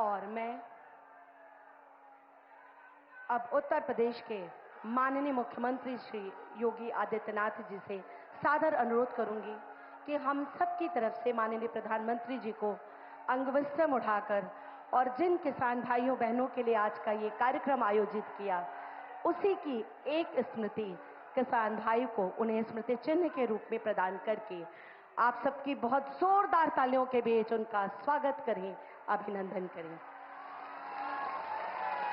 और मैं अब उत्तर प्रदेश के माननीय मुख्यमंत्री श्री योगी आदित्यनाथ जी से सादर अनुरोध करूंगी कि हम सबकी तरफ से माननीय प्रधानमंत्री जी को अंगवस्त्रम उठाकर और जिन किसान भाइयों बहनों के लिए आज का ये कार्यक्रम आयोजित किया, उसी की एक स्मृति किसान भाई को उन्हें स्मृति चिन्ह के रूप में प्रदान करके आप सबकी बहुत जोरदार तालियों के बीच उनका स्वागत करें, अभिनंदन करें।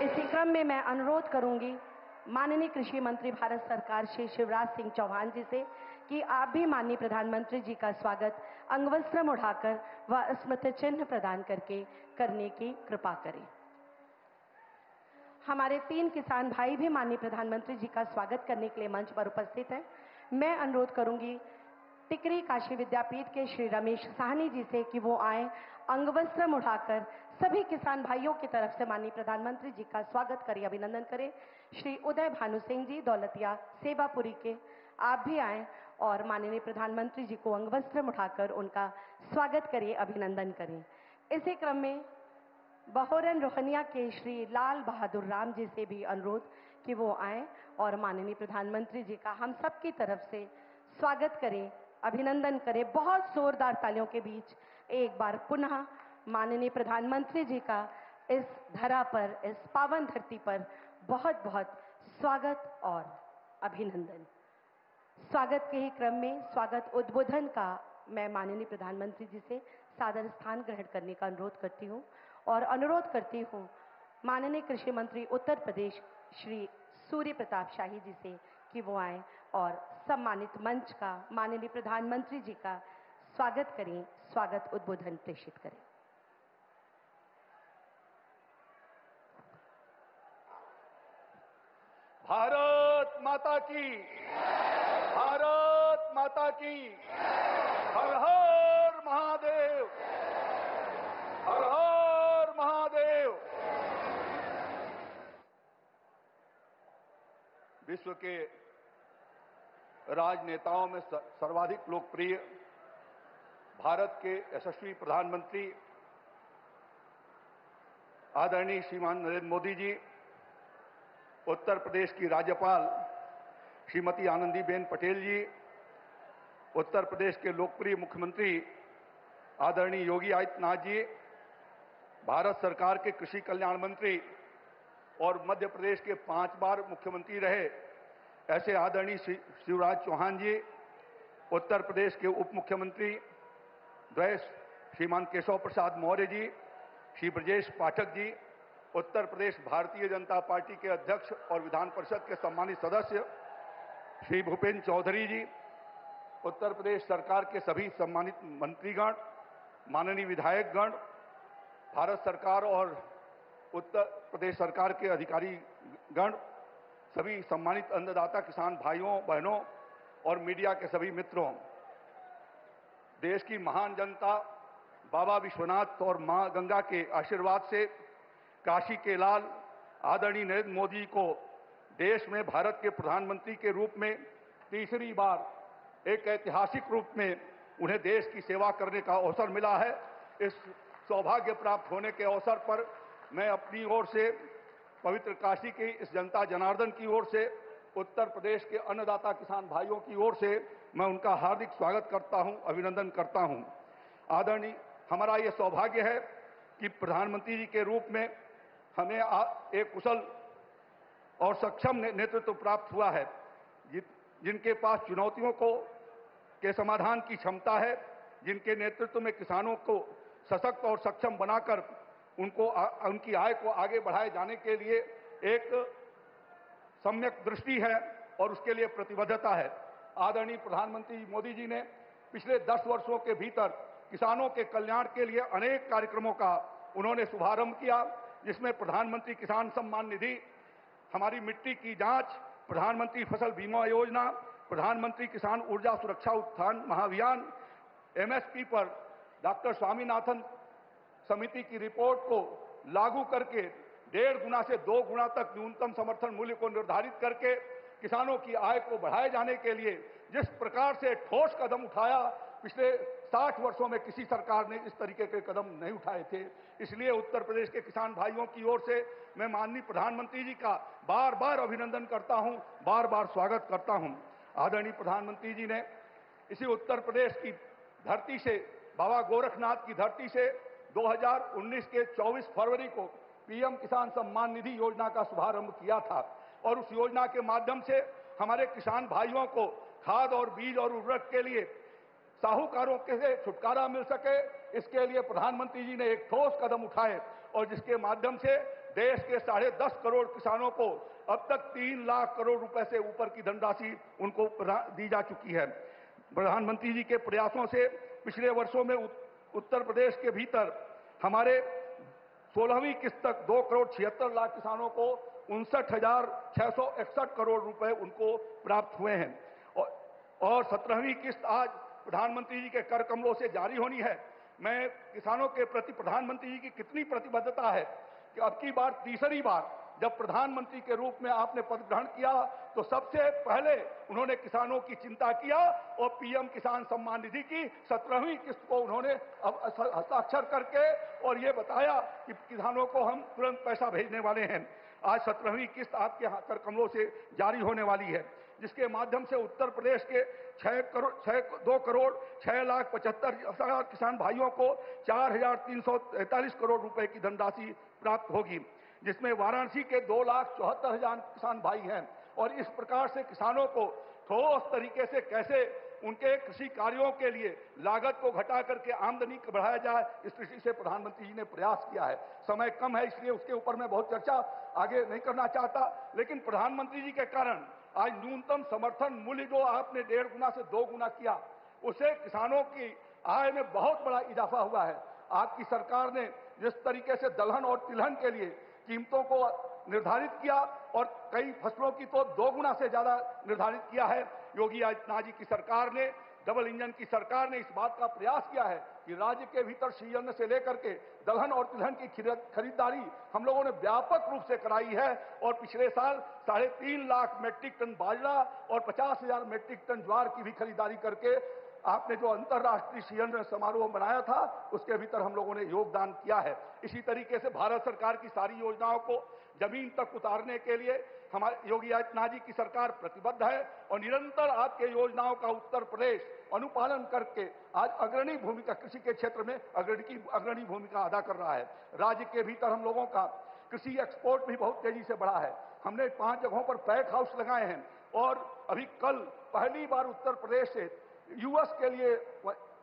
इसी क्रम में मैं अनुरोध करूंगी माननीय कृषि मंत्री भारत सरकार श्री शिवराज सिंह चौहान जी से कि आप भी माननीय प्रधानमंत्री जी का स्वागत अंगवस्त्रम उठाकर व स्मृति चिन्ह प्रदान करके करने की कृपा करें। हमारे 3 किसान भाई भी माननीय प्रधानमंत्री जी का स्वागत करने के लिए मंच पर उपस्थित हैं। मैं अनुरोध करूंगी टिकरी काशी विद्यापीठ के श्री रमेश साहनी जी से कि वो आए, अंगवस्त्रम उठाकर सभी किसान भाइयों की तरफ से माननीय प्रधानमंत्री जी का स्वागत करें, अभिनंदन करें। श्री उदय भानु सिंह जी दौलतिया सेवापुरी के, आप भी आए और माननीय प्रधानमंत्री जी को अंगवस्त्रम उठाकर उनका स्वागत करिए, अभिनंदन करें। इसी क्रम में बहोरन रोहनिया के श्री लाल बहादुर राम जी से भी अनुरोध कि वो आए और माननीय प्रधानमंत्री जी का हम सबकी तरफ से स्वागत करें, अभिनंदन करें। बहुत जोरदार तालियों के बीच एक बार पुनः माननीय प्रधानमंत्री जी का इस धरा पर, इस पावन धरती पर बहुत बहुत स्वागत और अभिनंदन। स्वागत के ही क्रम में स्वागत उद्बोधन का मैं माननीय प्रधानमंत्री जी से सादर स्थान ग्रहण करने का अनुरोध करती हूं और अनुरोध करती हूं माननीय कृषि मंत्री उत्तर प्रदेश श्री सूर्य प्रताप शाही जी से कि वो आए और सम्मानित मंच का माननीय प्रधानमंत्री जी का स्वागत करें, स्वागत उद्बोधन प्रेषित करें। भारत माता की, भारत माता की, हर हर महादेव, हर हर महादेव। विश्व के राजनेताओं में सर्वाधिक लोकप्रिय भारत के यशस्वी प्रधानमंत्री आदरणीय श्रीमान नरेंद्र मोदी जी, उत्तर प्रदेश की राज्यपाल श्रीमती आनंदीबेन पटेल जी, उत्तर प्रदेश के लोकप्रिय मुख्यमंत्री आदरणीय योगी आदित्यनाथ जी, भारत सरकार के कृषि कल्याण मंत्री और मध्य प्रदेश के 5 बार मुख्यमंत्री रहे ऐसे आदरणीय शिवराज चौहान जी, उत्तर प्रदेश के उप मुख्यमंत्री द्वय श्रीमान केशव प्रसाद मौर्य जी, श्री ब्रजेश पाठक जी, उत्तर प्रदेश भारतीय जनता पार्टी के अध्यक्ष और विधान परिषद के सम्मानित सदस्य श्री भूपेन्द्र चौधरी जी, उत्तर प्रदेश सरकार के सभी सम्मानित मंत्रीगण, माननीय विधायकगण, भारत सरकार और उत्तर प्रदेश सरकार के अधिकारी गण, सभी सम्मानित अन्नदाता किसान भाइयों बहनों और मीडिया के सभी मित्रों, देश की महान जनता बाबा विश्वनाथ और मां गंगा के आशीर्वाद से काशी के लाल आदरणीय नरेंद्र मोदी को देश में भारत के प्रधानमंत्री के रूप में तीसरी बार एक ऐतिहासिक रूप में उन्हें देश की सेवा करने का अवसर मिला है। इस सौभाग्य प्राप्त होने के अवसर पर मैं अपनी ओर से, पवित्र काशी की इस जनता जनार्दन की ओर से, उत्तर प्रदेश के अन्नदाता किसान भाइयों की ओर से मैं उनका हार्दिक स्वागत करता हूं, अभिनंदन करता हूं। आदरणीय, हमारा यह सौभाग्य है कि प्रधानमंत्री जी के रूप में हमें एक कुशल और सक्षम नेतृत्व प्राप्त हुआ है, जिनके पास चुनौतियों के समाधान की क्षमता है, जिनके नेतृत्व में किसानों को सशक्त और सक्षम बनाकर उनकी आय को आगे बढ़ाए जाने के लिए एक सम्यक दृष्टि है और उसके लिए प्रतिबद्धता है। आदरणीय प्रधानमंत्री मोदी जी ने पिछले 10 वर्षों के भीतर किसानों के कल्याण के लिए अनेक कार्यक्रमों का उन्होंने शुभारंभ किया, जिसमें प्रधानमंत्री किसान सम्मान निधि, हमारी मिट्टी की जांच, प्रधानमंत्री फसल बीमा योजना, प्रधानमंत्री किसान ऊर्जा सुरक्षा उत्थान महाअभियान, एमएसपी पर डॉक्टर स्वामीनाथन समिति की रिपोर्ट को लागू करके 1.5 गुना से 2 गुना तक न्यूनतम समर्थन मूल्य को निर्धारित करके किसानों की आय को बढ़ाए जाने के लिए जिस प्रकार से ठोस कदम उठाया, पिछले 60 वर्षों में किसी सरकार ने इस तरीके के कदम नहीं उठाए थे। इसलिए उत्तर प्रदेश के किसान भाइयों की ओर से मैं माननीय प्रधानमंत्री जी का बार बार अभिनंदन करता हूं, बार बार स्वागत करता हूं। आदरणीय प्रधानमंत्री जी ने इसी उत्तर प्रदेश की धरती से, बाबा गोरखनाथ की धरती से 2019 के 24 फरवरी को पीएम किसान सम्मान निधि योजना का शुभारंभ किया था और उस योजना के माध्यम से हमारे किसान भाइयों को खाद और बीज और उर्वरक के लिए साहूकारों के से छुटकारा मिल सके, इसके लिए प्रधानमंत्री जी ने एक ठोस कदम उठाए और जिसके माध्यम से देश के 10.5 करोड़ किसानों को अब तक 3 लाख करोड़ रुपए से ऊपर की धनराशि उनको दी जा चुकी है। प्रधानमंत्री जी के प्रयासों से पिछले वर्षों में उत्तर प्रदेश के भीतर हमारे 16वीं किस्त तक 2 करोड़ 76 लाख किसानों को 59,661 करोड़ रुपए उनको प्राप्त हुए हैं और 17वीं किस्त आज प्रधानमंत्री जी के कर कमलों से जारी होनी है। मैं किसानों के प्रति प्रधानमंत्री जी की कितनी प्रतिबद्धता है कि अब की बार तीसरी बार जब प्रधानमंत्री के रूप में आपने पद ग्रहण किया तो सबसे पहले उन्होंने किसानों की चिंता किया और पीएम किसान सम्मान निधि की 17वीं किस्त को उन्होंने हस्ताक्षर करके और ये बताया कि किसानों को हम तुरंत पैसा भेजने वाले हैं। आज 17वीं किस्त आपके कर कमलों से जारी होने वाली है, जिसके माध्यम से उत्तर प्रदेश के 2 करोड़ 6 लाख 75 हजार किसान भाइयों को 4,343 करोड़ रुपए की धनराशि प्राप्त होगी, जिसमें वाराणसी के 2,74,000 किसान भाई हैं। और इस प्रकार से किसानों को ठोस तरीके से कैसे उनके कृषि कार्यों के लिए लागत को घटा करके आमदनी बढ़ाया जाए, इस दृष्टि से प्रधानमंत्री जी ने प्रयास किया है। समय कम है इसलिए उसके ऊपर मैं बहुत चर्चा आगे नहीं करना चाहता, लेकिन प्रधानमंत्री जी के कारण आज न्यूनतम समर्थन मूल्य जो आपने 1.5 गुना से 2 गुना किया, उससे किसानों की आय में बहुत बड़ा इजाफा हुआ है। आपकी सरकार ने जिस तरीके से दलहन और तिलहन के लिए कीमतों को निर्धारित किया और कई फसलों की तो 2 गुना से ज्यादा निर्धारित किया है। योगी आदित्यनाथ जी की सरकार ने, डबल इंजन की सरकार ने इस बात का प्रयास किया है कि राज्य के भीतर श्रीअन्न से लेकर के दलहन और तिलहन की खरीदारी हम लोगों ने व्यापक रूप से कराई है और पिछले साल 3.5 लाख मेट्रिक टन बाजरा और 50,000 मेट्रिक टन ज्वार की भी खरीदारी करके आपने जो अंतर्राष्ट्रीय श्रीअन्न समारोह बनाया था उसके भीतर हम लोगों ने योगदान किया है। इसी तरीके से भारत सरकार की सारी योजनाओं को जमीन तक उतारने के लिए हमारे योगी आदित्यनाथ जी की सरकार प्रतिबद्ध है और निरंतर आपके योजनाओं का उत्तर प्रदेश अनुपालन करके आज अग्रणी भूमिका कृषि के क्षेत्र में अग्रणी भूमिका अदा कर रहा है। राज्य के भीतर हम लोगों का कृषि एक्सपोर्ट भी बहुत तेजी से बढ़ा है। हमने 5 जगहों पर पैक हाउस लगाए हैं और अभी कल पहली बार उत्तर प्रदेश से यूएस के लिए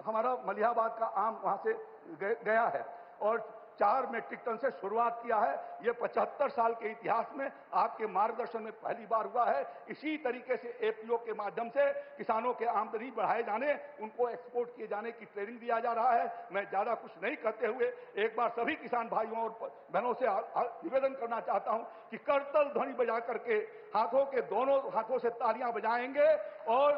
हमारा मलिहाबाद का आम वहां से गया है और 4 मेट्रिक टन से शुरुआत किया है। ये 75 साल के इतिहास में आपके मार्गदर्शन में पहली बार हुआ है। इसी तरीके से एपीओ के माध्यम से किसानों के आमदनी बढ़ाए जाने, उनको एक्सपोर्ट किए जाने की ट्रेनिंग दिया जा रहा है। मैं ज्यादा कुछ नहीं कहते हुए एक बार सभी किसान भाइयों और बहनों से निवेदन करना चाहता हूं कि करतल ध्वनि बजा करके हाथों के दोनों हाथों से तालियां बजाएंगे और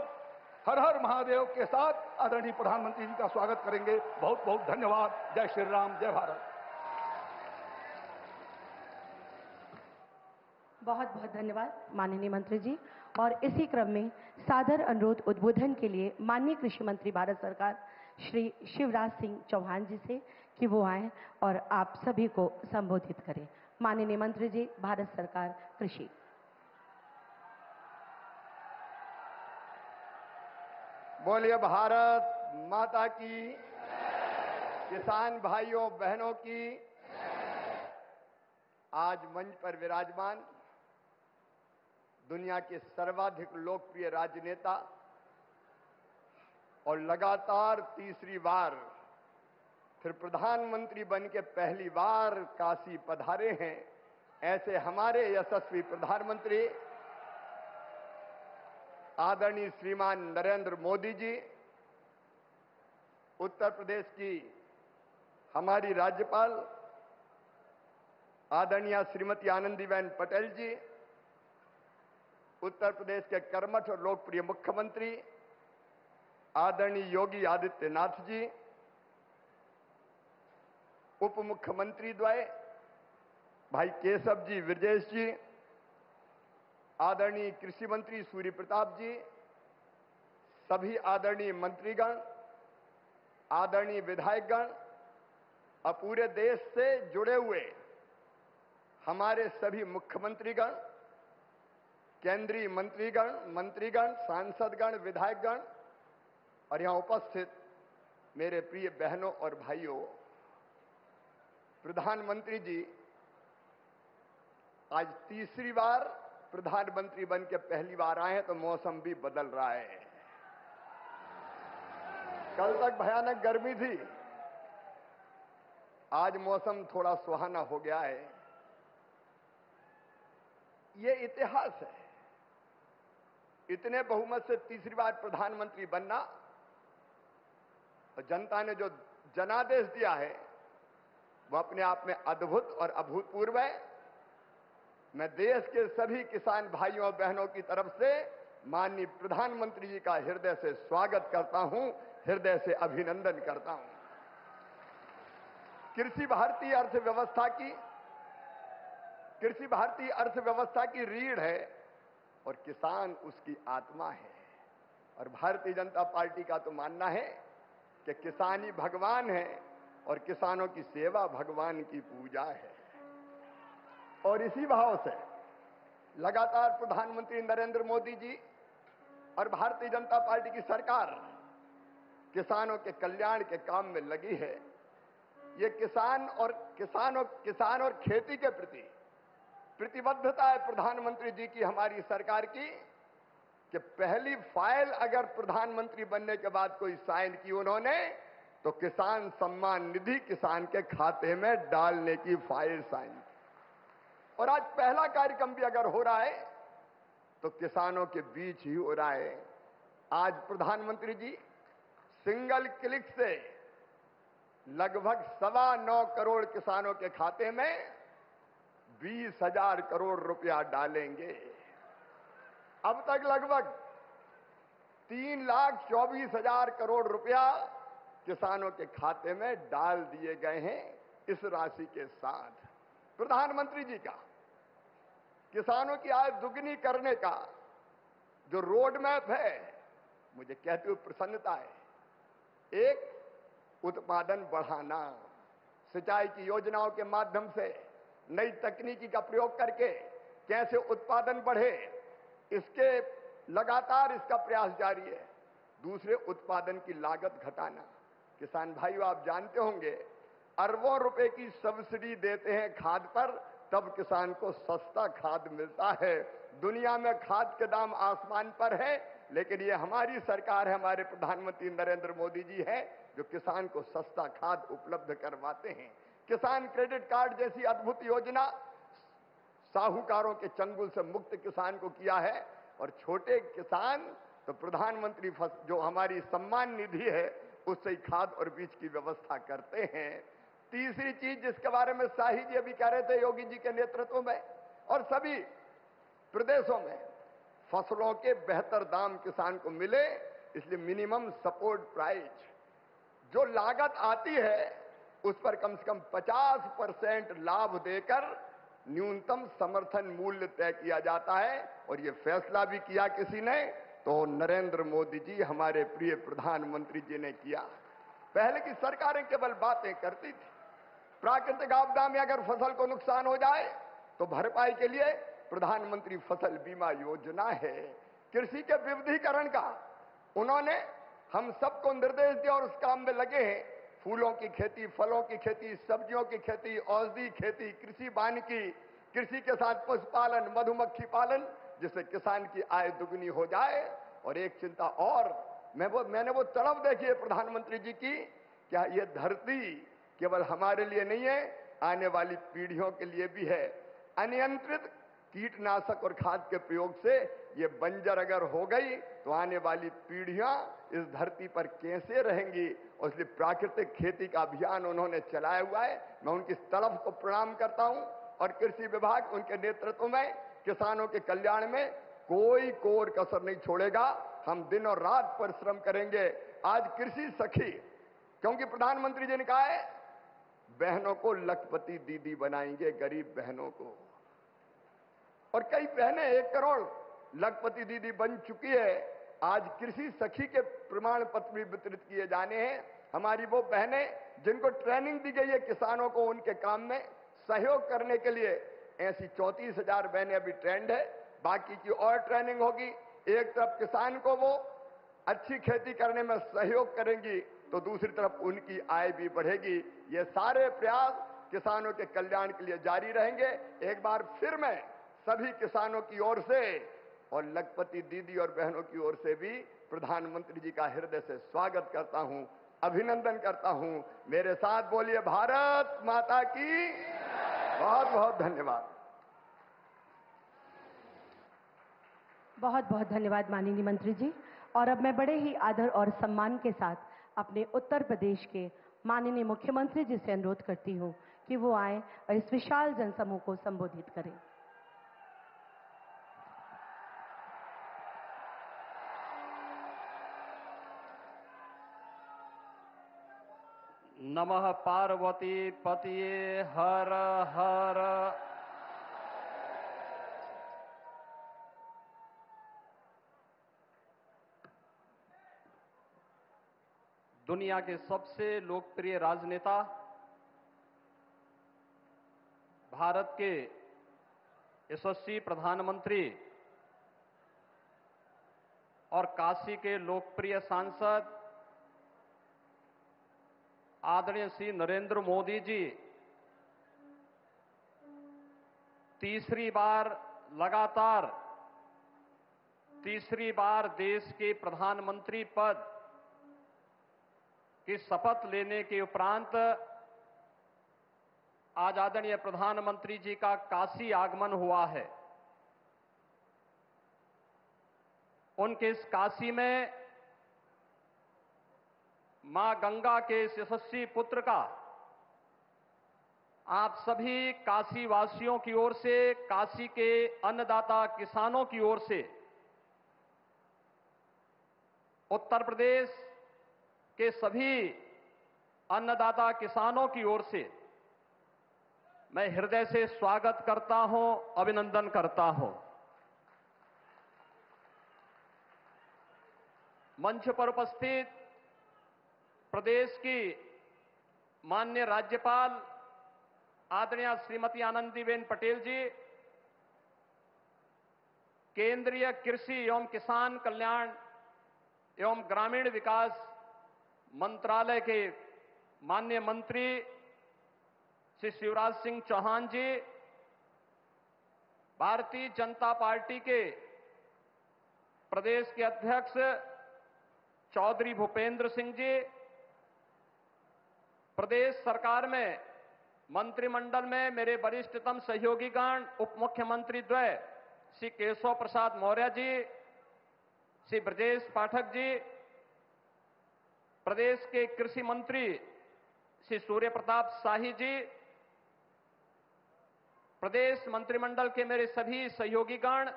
हर हर महादेव के साथ आदरणीय प्रधानमंत्री जी का स्वागत करेंगे। बहुत बहुत धन्यवाद। जय श्री राम, जय भारत। बहुत बहुत धन्यवाद माननीय मंत्री जी। और इसी क्रम में सादर अनुरोध उद्बोधन के लिए माननीय कृषि मंत्री भारत सरकार श्री शिवराज सिंह चौहान जी से कि वो आए और आप सभी को संबोधित करें। माननीय मंत्री जी, भारत सरकार कृषि। बोलिए भारत माता की, किसान भाइयों बहनों की। आज मंच पर विराजमान दुनिया के सर्वाधिक लोकप्रिय राजनेता और लगातार तीसरी बार फिर प्रधानमंत्री बन के पहली बार काशी पधारे हैं, ऐसे हमारे यशस्वी प्रधानमंत्री आदरणीय श्रीमान नरेंद्र मोदी जी, उत्तर प्रदेश की हमारी राज्यपाल आदरणीय श्रीमती आनंदीबेन पटेल जी, उत्तर प्रदेश के कर्मठ और लोकप्रिय मुख्यमंत्री आदरणीय योगी आदित्यनाथ जी, उप मुख्यमंत्री द्वय भाई केशव जी विरजेश जी, आदरणीय कृषि मंत्री सूर्य प्रताप जी, सभी आदरणीय मंत्रीगण, आदरणीय विधायकगण और पूरे देश से जुड़े हुए हमारे सभी मुख्यमंत्रीगण, केंद्रीय मंत्रीगण, सांसदगण, विधायकगण और यहां उपस्थित मेरे प्रिय बहनों और भाइयों, प्रधानमंत्री जी आज तीसरी बार प्रधानमंत्री बन के पहली बार आए हैं, तो मौसम भी बदल रहा है। कल तक भयानक गर्मी थी, आज मौसम थोड़ा सुहाना हो गया है। ये इतिहास है, इतने बहुमत से तीसरी बार प्रधानमंत्री बनना, और जनता ने जो जनादेश दिया है वो अपने आप में अद्भुत और अभूतपूर्व है। मैं देश के सभी किसान भाइयों और बहनों की तरफ से माननीय प्रधानमंत्री जी का हृदय से स्वागत करता हूं, हृदय से अभिनंदन करता हूं। कृषि भारतीय अर्थव्यवस्था की रीढ़ है और किसान उसकी आत्मा है। और भारतीय जनता पार्टी का तो मानना है कि किसान ही भगवान है और किसानों की सेवा भगवान की पूजा है। और इसी भाव से लगातार प्रधानमंत्री नरेंद्र मोदी जी और भारतीय जनता पार्टी की सरकार किसानों के कल्याण के काम में लगी है। ये किसान और खेती के प्रति प्रतिबद्धता है प्रधानमंत्री जी की, हमारी सरकार की, कि पहली फाइल अगर प्रधानमंत्री बनने के बाद कोई साइन की उन्होंने, तो किसान सम्मान निधि किसान के खाते में डालने की फाइल साइन की। और आज पहला कार्यक्रम भी अगर हो रहा है तो किसानों के बीच ही हो रहा है। आज प्रधानमंत्री जी सिंगल क्लिक से लगभग 9.25 करोड़ किसानों के खाते में 20,000 करोड़ रुपया डालेंगे। अब तक लगभग 3,24,000 करोड़ रुपया किसानों के खाते में डाल दिए गए हैं। इस राशि के साथ प्रधानमंत्री जी का किसानों की आय दुगनी करने का जो रोड मैप है, मुझे कहते हुए प्रसन्नता है। एक, उत्पादन बढ़ाना, सिंचाई की योजनाओं के माध्यम से नई तकनीकी का प्रयोग करके कैसे उत्पादन बढ़े, इसके लगातार इसका प्रयास जारी है। दूसरे, उत्पादन की लागत घटाना। किसान भाइयों, आप जानते होंगे अरबों रुपए की सब्सिडी देते हैं खाद पर, तब किसान को सस्ता खाद मिलता है। दुनिया में खाद के दाम आसमान पर है, लेकिन ये हमारी सरकार है, हमारे प्रधानमंत्री नरेंद्र मोदी जी हैं जो किसान को सस्ता खाद उपलब्ध करवाते हैं। किसान क्रेडिट कार्ड जैसी अद्भुत योजना साहूकारों के चंगुल से मुक्त किसान को किया है। और छोटे किसान तो प्रधानमंत्री जो हमारी सम्मान निधि है उससे ही खाद और बीज की व्यवस्था करते हैं। तीसरी चीज जिसके बारे में शाही जी अभी कह रहे थे, योगी जी के नेतृत्व में और सभी प्रदेशों में फसलों के बेहतर दाम किसान को मिले, इसलिए मिनिमम सपोर्ट प्राइस, जो लागत आती है उस पर कम से कम 50% लाभ देकर न्यूनतम समर्थन मूल्य तय किया जाता है। और ये फैसला भी किया किसी ने, तो नरेंद्र मोदी जी हमारे प्रिय प्रधानमंत्री जी ने किया। पहले की सरकारें केवल बातें करती थी। प्राकृतिक आपदा में अगर फसल को नुकसान हो जाए तो भरपाई के लिए प्रधानमंत्री फसल बीमा योजना है। कृषि के विविधीकरण का उन्होंने हम सबको निर्देश दिया और उस काम में लगे हैं। फूलों की खेती, फलों की खेती, सब्जियों की खेती, औषधि खेती, कृषि वानिकी, कृषि के साथ पशुपालन, मधुमक्खी पालन, जिससे किसान की आय दुगनी हो जाए। और एक चिंता और, मैंने वो तड़प देखी है प्रधानमंत्री जी की, क्या ये धरती केवल हमारे लिए नहीं है, आने वाली पीढ़ियों के लिए भी है। अनियंत्रित कीटनाशक और खाद के प्रयोग से ये बंजर अगर हो गई तो आने वाली पीढ़ियां इस धरती पर कैसे रहेंगी। और इसलिए प्राकृतिक खेती का अभियान उन्होंने चलाया हुआ है। मैं उनकी इस तड़प को प्रणाम करता हूं। और कृषि विभाग उनके नेतृत्व में किसानों के कल्याण में कोई कोर कसर नहीं छोड़ेगा। हम दिन और रात परिश्रम करेंगे। आज कृषि सखी, क्योंकि प्रधानमंत्री जी ने कहा है बहनों को लखपति दीदी बनाएंगे, गरीब बहनों को। और कई बहनें 1 करोड़ लखपति दीदी बन चुकी है। आज कृषि सखी के प्रमाण पत्र भी वितरित किए जाने हैं। हमारी वो बहनें जिनको ट्रेनिंग दी गई है किसानों को उनके काम में सहयोग करने के लिए, ऐसी 34,000 बहनें अभी ट्रेंड है, बाकी की और ट्रेनिंग होगी। एक तरफ किसान को वो अच्छी खेती करने में सहयोग करेंगी तो दूसरी तरफ उनकी आय भी बढ़ेगी। ये सारे प्रयास किसानों के कल्याण के लिए जारी रहेंगे। एक बार फिर मैं सभी किसानों की ओर से और लखपति दीदी और बहनों की ओर से भी प्रधानमंत्री जी का हृदय से स्वागत करता हूं, अभिनंदन करता हूं। मेरे साथ बोलिए भारत माता की। बहुत बहुत धन्यवाद। बहुत बहुत धन्यवाद माननीय मंत्री जी। और अब मैं बड़े ही आदर और सम्मान के साथ अपने उत्तर प्रदेश के माननीय मुख्यमंत्री जी से अनुरोध करती हूं कि वो आए और इस विशाल जनसमूह को संबोधित करें। नमः पार्वती पतिये हर हर। दुनिया के सबसे लोकप्रिय राजनेता, भारत के यशस्वी प्रधानमंत्री और काशी के लोकप्रिय सांसद आदरणीय श्री नरेंद्र मोदी जी तीसरी बार लगातार देश के प्रधानमंत्री पद की शपथ लेने के उपरांत आज आदरणीय प्रधानमंत्री जी का काशी आगमन हुआ है। उनके इस काशी में मां गंगा के इस यशस्वी पुत्र का आप सभी काशी वासियों की ओर से, काशी के अन्नदाता किसानों की ओर से, उत्तर प्रदेश के सभी अन्नदाता किसानों की ओर से मैं हृदय से स्वागत करता हूं, अभिनंदन करता हूं। मंच पर उपस्थित प्रदेश की माननीय राज्यपाल आदरणीय श्रीमती आनंदीबेन पटेल जी, केंद्रीय कृषि एवं किसान कल्याण एवं ग्रामीण विकास मंत्रालय के माननीय मंत्री श्री शिवराज सिंह चौहान जी, भारतीय जनता पार्टी के प्रदेश के अध्यक्ष चौधरी भूपेंद्र सिंह जी, प्रदेश सरकार में मंत्रिमंडल में मेरे वरिष्ठतम सहयोगीगण उप मुख्यमंत्री द्वय श्री केशव प्रसाद मौर्य जी, श्री ब्रजेश पाठक जी, प्रदेश के कृषि मंत्री श्री सूर्य प्रताप शाही जी, प्रदेश मंत्रिमंडल के मेरे सभी सहयोगीगण,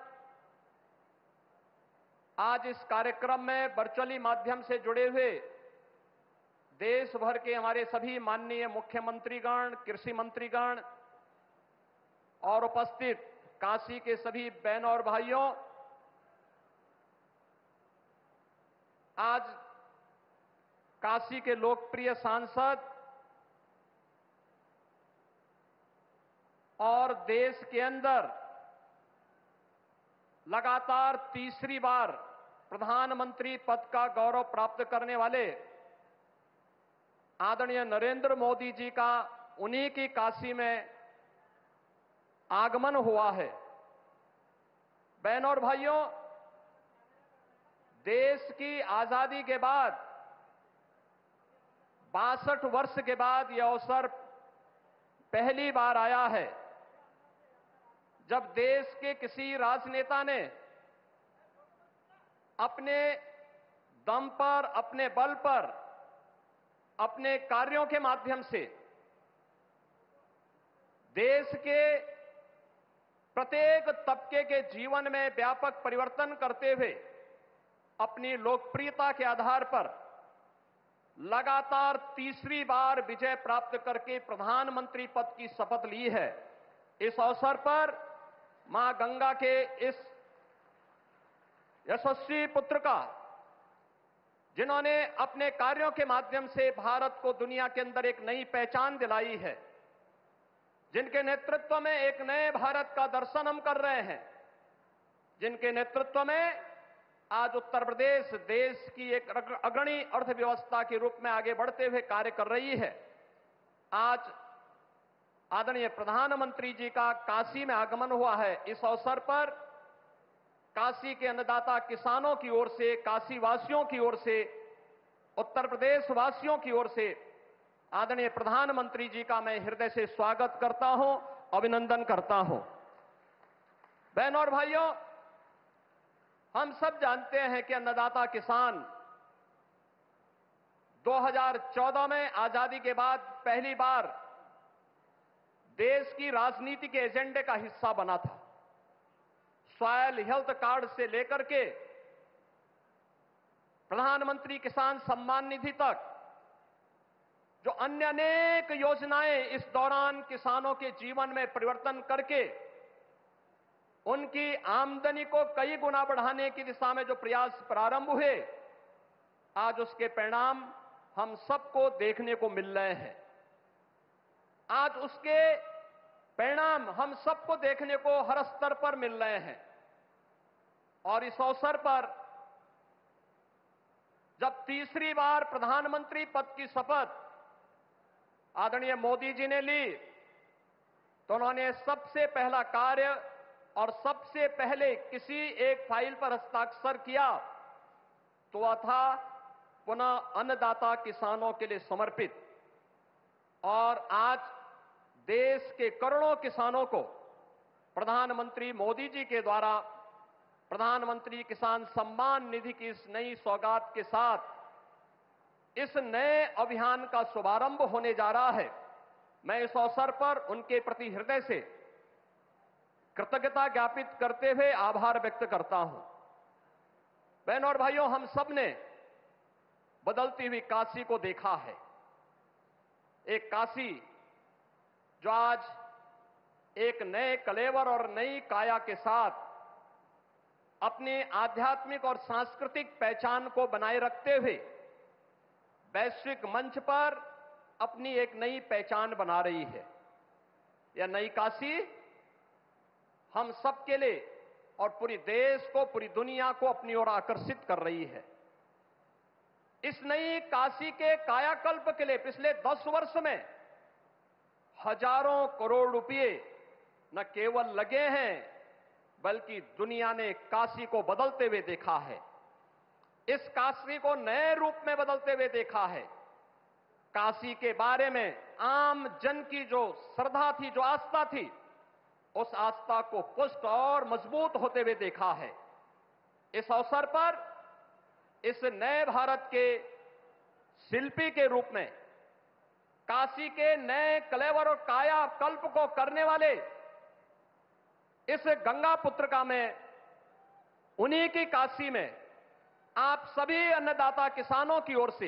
आज इस कार्यक्रम में वर्चुअली माध्यम से जुड़े हुए देश भर के हमारे सभी माननीय मुख्यमंत्रीगण, कृषि मंत्रीगण और उपस्थित काशी के सभी बहनों और भाइयों, आज काशी के लोकप्रिय सांसद और देश के अंदर लगातार तीसरी बार प्रधानमंत्री पद का गौरव प्राप्त करने वाले आदरणीय नरेंद्र मोदी जी का उन्हीं की काशी में आगमन हुआ है। बहनों और भाइयों, देश की आजादी के बाद 62 वर्ष के बाद यह अवसर पहली बार आया है जब देश के किसी राजनेता ने अपने दम पर, अपने बल पर, अपने कार्यों के माध्यम से देश के प्रत्येक तबके के जीवन में व्यापक परिवर्तन करते हुए अपनी लोकप्रियता के आधार पर लगातार तीसरी बार विजय प्राप्त करके प्रधानमंत्री पद की शपथ ली है। इस अवसर पर मां गंगा के इस यशस्वी पुत्र का, जिन्होंने अपने कार्यों के माध्यम से भारत को दुनिया के अंदर एक नई पहचान दिलाई है, जिनके नेतृत्व में एक नए भारत का दर्शन हम कर रहे हैं, जिनके नेतृत्व में आज उत्तर प्रदेश देश की एक अग्रणी अर्थव्यवस्था के रूप में आगे बढ़ते हुए कार्य कर रही है। आज आदरणीय प्रधानमंत्री जी का काशी में आगमन हुआ है। इस अवसर पर काशी के अन्नदाता किसानों की ओर से, काशी वासियों की ओर से, उत्तर प्रदेश वासियों की ओर से आदरणीय प्रधानमंत्री जी का मैं हृदय से स्वागत करता हूं, अभिनंदन करता हूं। बहनों और भाइयों, हम सब जानते हैं कि अन्नदाता किसान 2014 में आजादी के बाद पहली बार देश की राजनीति के एजेंडे का हिस्सा बना था। सॉयल हेल्थ कार्ड से लेकर के प्रधानमंत्री किसान सम्मान निधि तक जो अन्य अनेक योजनाएं इस दौरान किसानों के जीवन में परिवर्तन करके उनकी आमदनी को कई गुना बढ़ाने की दिशा में जो प्रयास प्रारंभ हुए, आज उसके परिणाम हम सबको देखने को मिल रहे हैं। आज उसके परिणाम हम सबको देखने को हर स्तर पर मिल रहे हैं। और इस अवसर पर जब तीसरी बार प्रधानमंत्री पद की शपथ आदरणीय मोदी जी ने ली, तो उन्होंने सबसे पहला कार्य और सबसे पहले किसी एक फाइल पर हस्ताक्षर किया तो वह था पुनः अन्नदाता किसानों के लिए समर्पित। और आज देश के करोड़ों किसानों को प्रधानमंत्री मोदी जी के द्वारा प्रधानमंत्री किसान सम्मान निधि की इस नई सौगात के साथ इस नए अभियान का शुभारंभ होने जा रहा है। मैं इस अवसर पर उनके प्रति हृदय से कृतज्ञता ज्ञापित करते हुए आभार व्यक्त करता हूं। बहनों और भाइयों, हम सब ने बदलती हुई काशी को देखा है। एक काशी जो आज एक नए कलेवर और नई काया के साथ अपनी आध्यात्मिक और सांस्कृतिक पहचान को बनाए रखते हुए वैश्विक मंच पर अपनी एक नई पहचान बना रही है। यह नई काशी हम सबके लिए और पूरी देश को, पूरी दुनिया को अपनी ओर आकर्षित कर रही है। इस नई काशी के कायाकल्प के लिए पिछले 10 वर्ष में हजारों करोड़ रुपए न केवल लगे हैं, बल्कि दुनिया ने काशी को बदलते हुए देखा है। इस काशी को नए रूप में बदलते हुए देखा है। काशी के बारे में आम जन की जो श्रद्धा थी, जो आस्था थी, उस आस्था को पुष्ट और मजबूत होते हुए देखा है। इस अवसर पर इस नए भारत के शिल्पी के रूप में काशी के नए कलेवर और काया कल्प को करने वाले इस गंगा पुत्र का मैं उन्हीं की काशी में आप सभी अन्नदाता किसानों की ओर से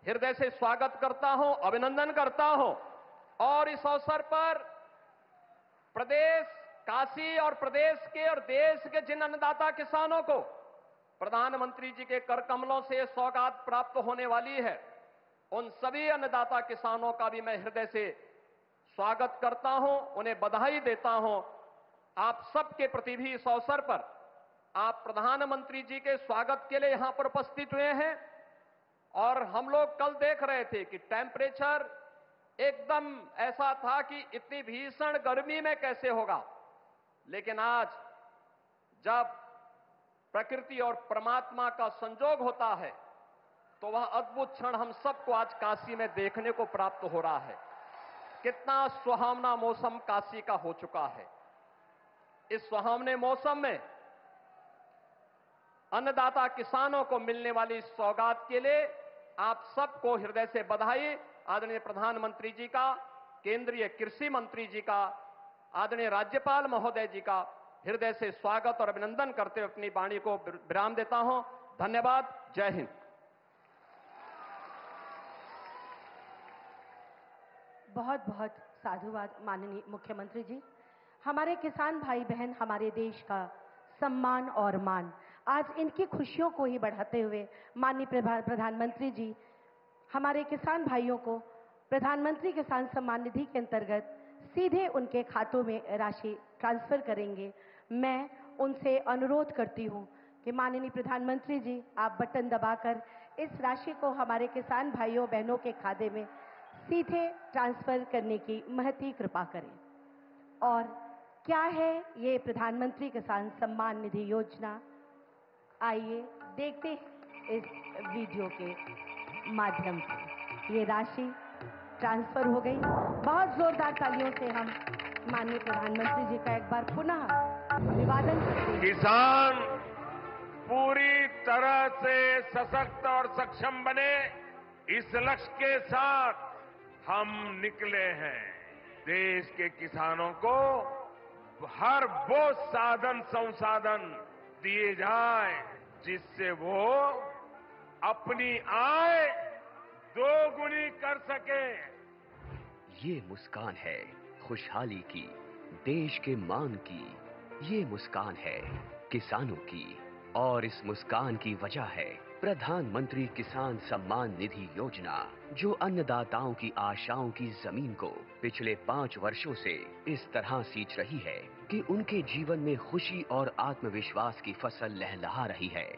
हृदय से स्वागत करता हूं, अभिनंदन करता हूं। और इस अवसर पर प्रदेश, काशी और प्रदेश के और देश के जिन अन्नदाता किसानों को प्रधानमंत्री जी के कर कमलों से सौगात प्राप्त होने वाली है, उन सभी अन्नदाता किसानों का भी मैं हृदय से स्वागत करता हूं, उन्हें बधाई देता हूं। आप सबके प्रति भी इस अवसर पर आप प्रधानमंत्री जी के स्वागत के लिए यहां पर उपस्थित हुए हैं। और हम लोग कल देख रहे थे कि टेम्परेचर एकदम ऐसा था कि इतनी भीषण गर्मी में कैसे होगा, लेकिन आज जब प्रकृति और परमात्मा का संजोग होता है तो वह अद्भुत क्षण हम सबको आज काशी में देखने को प्राप्त हो रहा है। कितना सुहावना मौसम काशी का हो चुका है। इस सुहावने मौसम में अन्नदाता किसानों को मिलने वाली सौगात के लिए आप सबको हृदय से बधाई। आदरणीय प्रधानमंत्री जी का, केंद्रीय कृषि मंत्री जी का, आदरणीय राज्यपाल महोदय जी का हृदय से स्वागत और अभिनंदन करते हुए अपनी वाणी को विराम देता हूं। धन्यवाद। जय हिंद। बहुत बहुत साधुवाद माननीय मुख्यमंत्री जी। हमारे किसान भाई बहन हमारे देश का सम्मान और मान। आज इनकी खुशियों को ही बढ़ाते हुए माननीय प्रधानमंत्री जी हमारे किसान भाइयों को प्रधानमंत्री किसान सम्मान निधि के अंतर्गत सीधे उनके खातों में राशि ट्रांसफर करेंगे। मैं उनसे अनुरोध करती हूं कि माननीय प्रधानमंत्री जी आप बटन दबाकर इस राशि को हमारे किसान भाइयों बहनों के खाते में सीधे ट्रांसफर करने की महती कृपा करें। और क्या है ये प्रधानमंत्री किसान सम्मान निधि योजना, आइए देखते हैं इस वीडियो के माध्यम से। ये राशि ट्रांसफर हो गई। बहुत जोरदार तालियों से हम माननीय प्रधानमंत्री जी का एक बार पुनः अभिवादन करते हैं। किसान पूरी तरह से सशक्त और सक्षम बने, इस लक्ष्य के साथ हम निकले हैं। देश के किसानों को हर वो साधन संसाधन दिए जाए जिससे वो अपनी आय दोगुनी कर सके। ये मुस्कान है खुशहाली की, देश के मान की। ये मुस्कान है किसानों की, और इस मुस्कान की वजह है प्रधानमंत्री किसान सम्मान निधि योजना, जो अन्नदाताओं की आशाओं की जमीन को पिछले 5 वर्षों से इस तरह सींच रही है कि उनके जीवन में खुशी और आत्मविश्वास की फसल लहलहा रही है।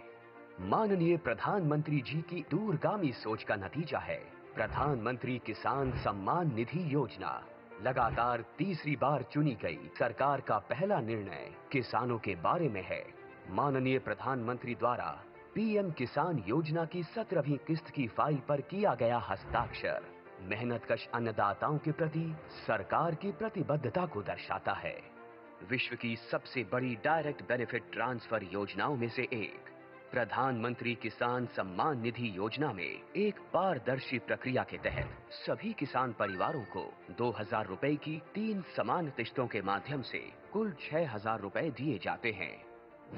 माननीय प्रधानमंत्री जी की दूरगामी सोच का नतीजा है प्रधानमंत्री किसान सम्मान निधि योजना। लगातार तीसरी बार चुनी गई सरकार का पहला निर्णय किसानों के बारे में है। माननीय प्रधानमंत्री द्वारा पीएम किसान योजना की 17वीं किस्त की फाइल पर किया गया हस्ताक्षर मेहनतकश अन्नदाताओं के प्रति सरकार की प्रतिबद्धता को दर्शाता है। विश्व की सबसे बड़ी डायरेक्ट बेनिफिट ट्रांसफर योजनाओं में से एक प्रधानमंत्री किसान सम्मान निधि योजना में एक पारदर्शी प्रक्रिया के तहत सभी किसान परिवारों को 2000 रुपए की 3 समान किस्तों के माध्यम से कुल 6000 रुपए दिए जाते हैं।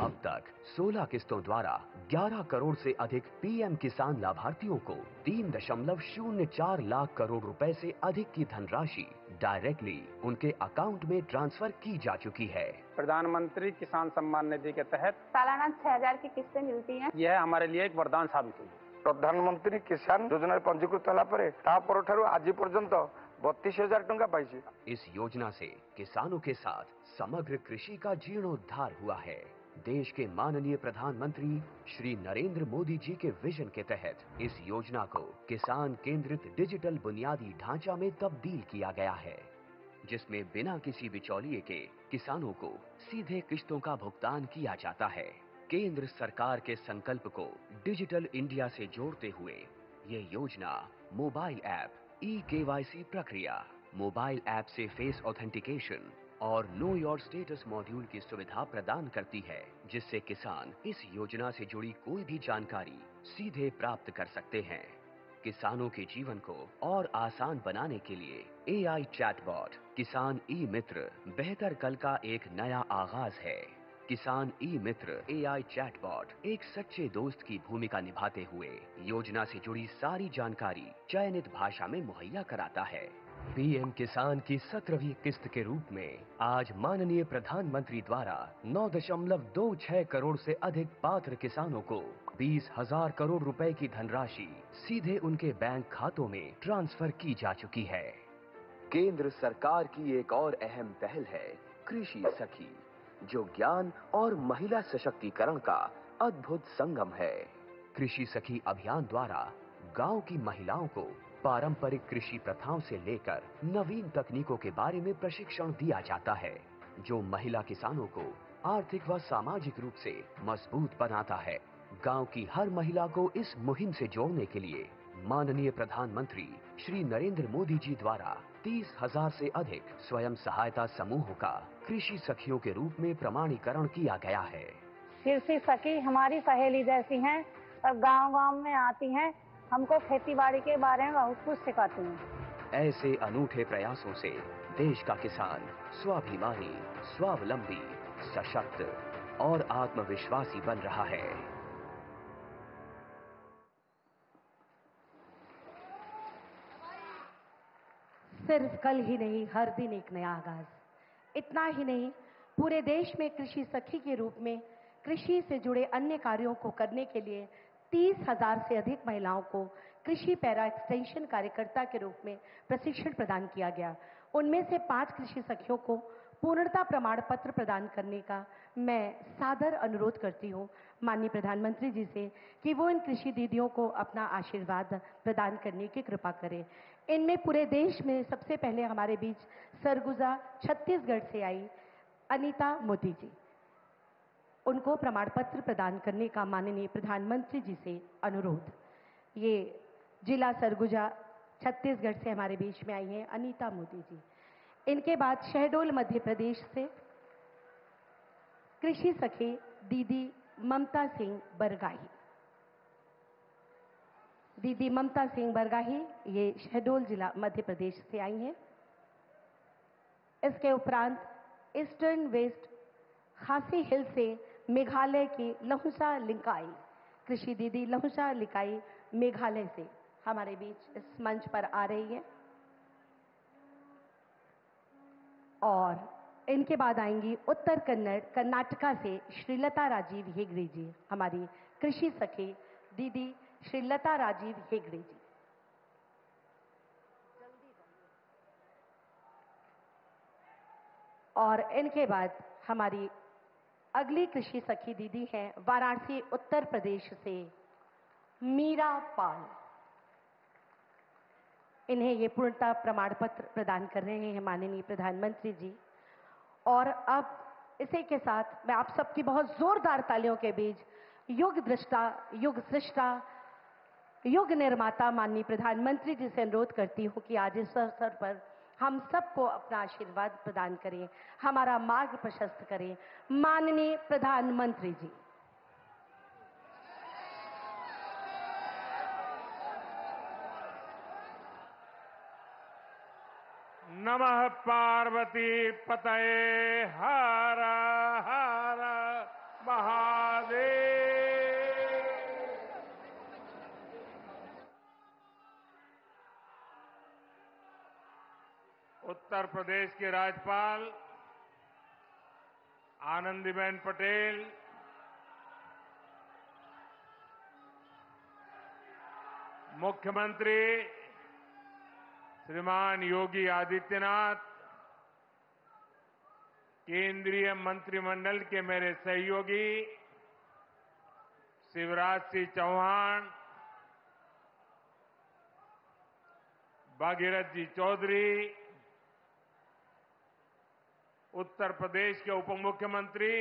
अब तक 16 किस्तों द्वारा 11 करोड़ से अधिक पीएम किसान लाभार्थियों को 3.04 लाख करोड़ रुपए से अधिक की धनराशि डायरेक्टली उनके अकाउंट में ट्रांसफर की जा चुकी है। प्रधानमंत्री किसान सम्मान निधि के तहत सालाना 6000 की किस्तें मिलती हैं। यह हमारे लिए एक वरदान साबित हुई। प्रधानमंत्री किसान योजना पंजीकृत होला परे तापरठारु आज पर्यंत 32,000 टंका पाइछि। इस योजना से किसानों के साथ समग्र कृषि का जीर्णोद्धार हुआ है। देश के माननीय प्रधानमंत्री श्री नरेंद्र मोदी जी के विजन के तहत इस योजना को किसान केंद्रित डिजिटल बुनियादी ढांचा में तब्दील किया गया है, जिसमें बिना किसी बिचौलिए के किसानों को सीधे किस्तों का भुगतान किया जाता है। केंद्र सरकार के संकल्प को डिजिटल इंडिया से जोड़ते हुए ये योजना मोबाइल ऐप, ई-केवाईसी प्रक्रिया, मोबाइल ऐप से फेस ऑथेंटिकेशन और नो योर स्टेटस मॉड्यूल की सुविधा प्रदान करती है, जिससे किसान इस योजना से जुड़ी कोई भी जानकारी सीधे प्राप्त कर सकते हैं। किसानों के जीवन को और आसान बनाने के लिए एआई चैटबॉट किसान ई मित्र बेहतर कल का एक नया आगाज है। किसान ई मित्र एआई चैटबॉट एक सच्चे दोस्त की भूमिका निभाते हुए योजना से जुड़ी सारी जानकारी चयनित भाषा में मुहैया कराता है। पीएम किसान की 17वीं किस्त के रूप में आज माननीय प्रधानमंत्री द्वारा 9.26 करोड़ से अधिक पात्र किसानों को 20,000 करोड़ रुपए की धनराशि सीधे उनके बैंक खातों में ट्रांसफर की जा चुकी है। केंद्र सरकार की एक और अहम पहल है कृषि सखी, जो ज्ञान और महिला सशक्तिकरण का अद्भुत संगम है। कृषि सखी अभियान द्वारा गांव की महिलाओं को पारंपरिक कृषि प्रथाओं से लेकर नवीन तकनीकों के बारे में प्रशिक्षण दिया जाता है, जो महिला किसानों को आर्थिक व सामाजिक रूप से मजबूत बनाता है। गांव की हर महिला को इस मुहिम से जोड़ने के लिए माननीय प्रधानमंत्री श्री नरेंद्र मोदी जी द्वारा 30,000 से अधिक स्वयं सहायता समूहों का कृषि सखियों के रूप में प्रमाणीकरण किया गया है। कृषि सखी हमारी सहेली जैसी हैं और गांव-गांव में आती हैं, हमको खेतीबाड़ी के बारे में बहुत कुछ सिखाती हैं। ऐसे अनूठे प्रयासों से देश का किसान स्वाभिमानी, स्वावलंबी, सशक्त और आत्मविश्वासी बन रहा है। सिर्फ कल ही नहीं, हर दिन एक नया आगाज। इतना ही नहीं, पूरे देश में कृषि सखी के रूप में कृषि से जुड़े अन्य कार्यों को करने के लिए 30,000 से अधिक महिलाओं को कृषि पैरा एक्सटेंशन कार्यकर्ता के रूप में प्रशिक्षण प्रदान किया गया। उनमें से 5 कृषि सखियों को पूर्णता प्रमाण पत्र प्रदान करने का मैं सादर अनुरोध करती हूं माननीय प्रधानमंत्री जी से कि वो इन कृषि दीदियों को अपना आशीर्वाद प्रदान करने की कृपा करें। इनमें पूरे देश में सबसे पहले हमारे बीच सरगुजा छत्तीसगढ़ से आई अनीता मोदी जी, उनको प्रमाण पत्र प्रदान करने का माननीय प्रधानमंत्री जी से अनुरोध। ये जिला सरगुजा छत्तीसगढ़ से हमारे बीच में आई हैं अनीता मोदी जी। इनके बाद शहडोल मध्य प्रदेश से कृषि सखी दीदी ममता सिंह बरगाही। दीदी ममता सिंह बरगाही ये शहडोल जिला मध्य प्रदेश से आई हैं। इसके उपरांत ईस्टर्न वेस्ट खासी हिल से मेघालय की लहुसा लिंकाई कृषि दीदी लहुसा लिकाई मेघालय से हमारे बीच इस मंच पर आ रही है। और इनके बाद आएंगी उत्तर कन्नड़ कर्नाटका से श्रीलता राजीव हेगड़े जी, हमारी कृषि सखी दीदी श्रीलता राजीव हेगड़े जी। और इनके बाद हमारी अगली कृषि सखी दीदी हैं वाराणसी उत्तर प्रदेश से मीरा पाल। इन्हें ये पूर्णता प्रमाण पत्र प्रदान कर रहे हैं माननीय प्रधानमंत्री जी। और अब इसी के साथ मैं आप सबकी बहुत जोरदार तालियों के बीच युग दृष्टा, युग सृष्टा, युग निर्माता माननीय प्रधानमंत्री जी से अनुरोध करती हूं कि आज इस अवसर पर हम सबको अपना आशीर्वाद प्रदान करें, हमारा मार्ग प्रशस्त करें। माननीय प्रधानमंत्री जी। नमः पार्वती पतये हर हर महादेव। उत्तर प्रदेश के राज्यपाल आनंदीबेन पटेल, मुख्यमंत्री श्रीमान योगी आदित्यनाथ, केंद्रीय मंत्रिमंडल के मेरे सहयोगी शिवराज सिंह चौहान, भागीरथ जी चौधरी, उत्तर प्रदेश के उप मुख्यमंत्री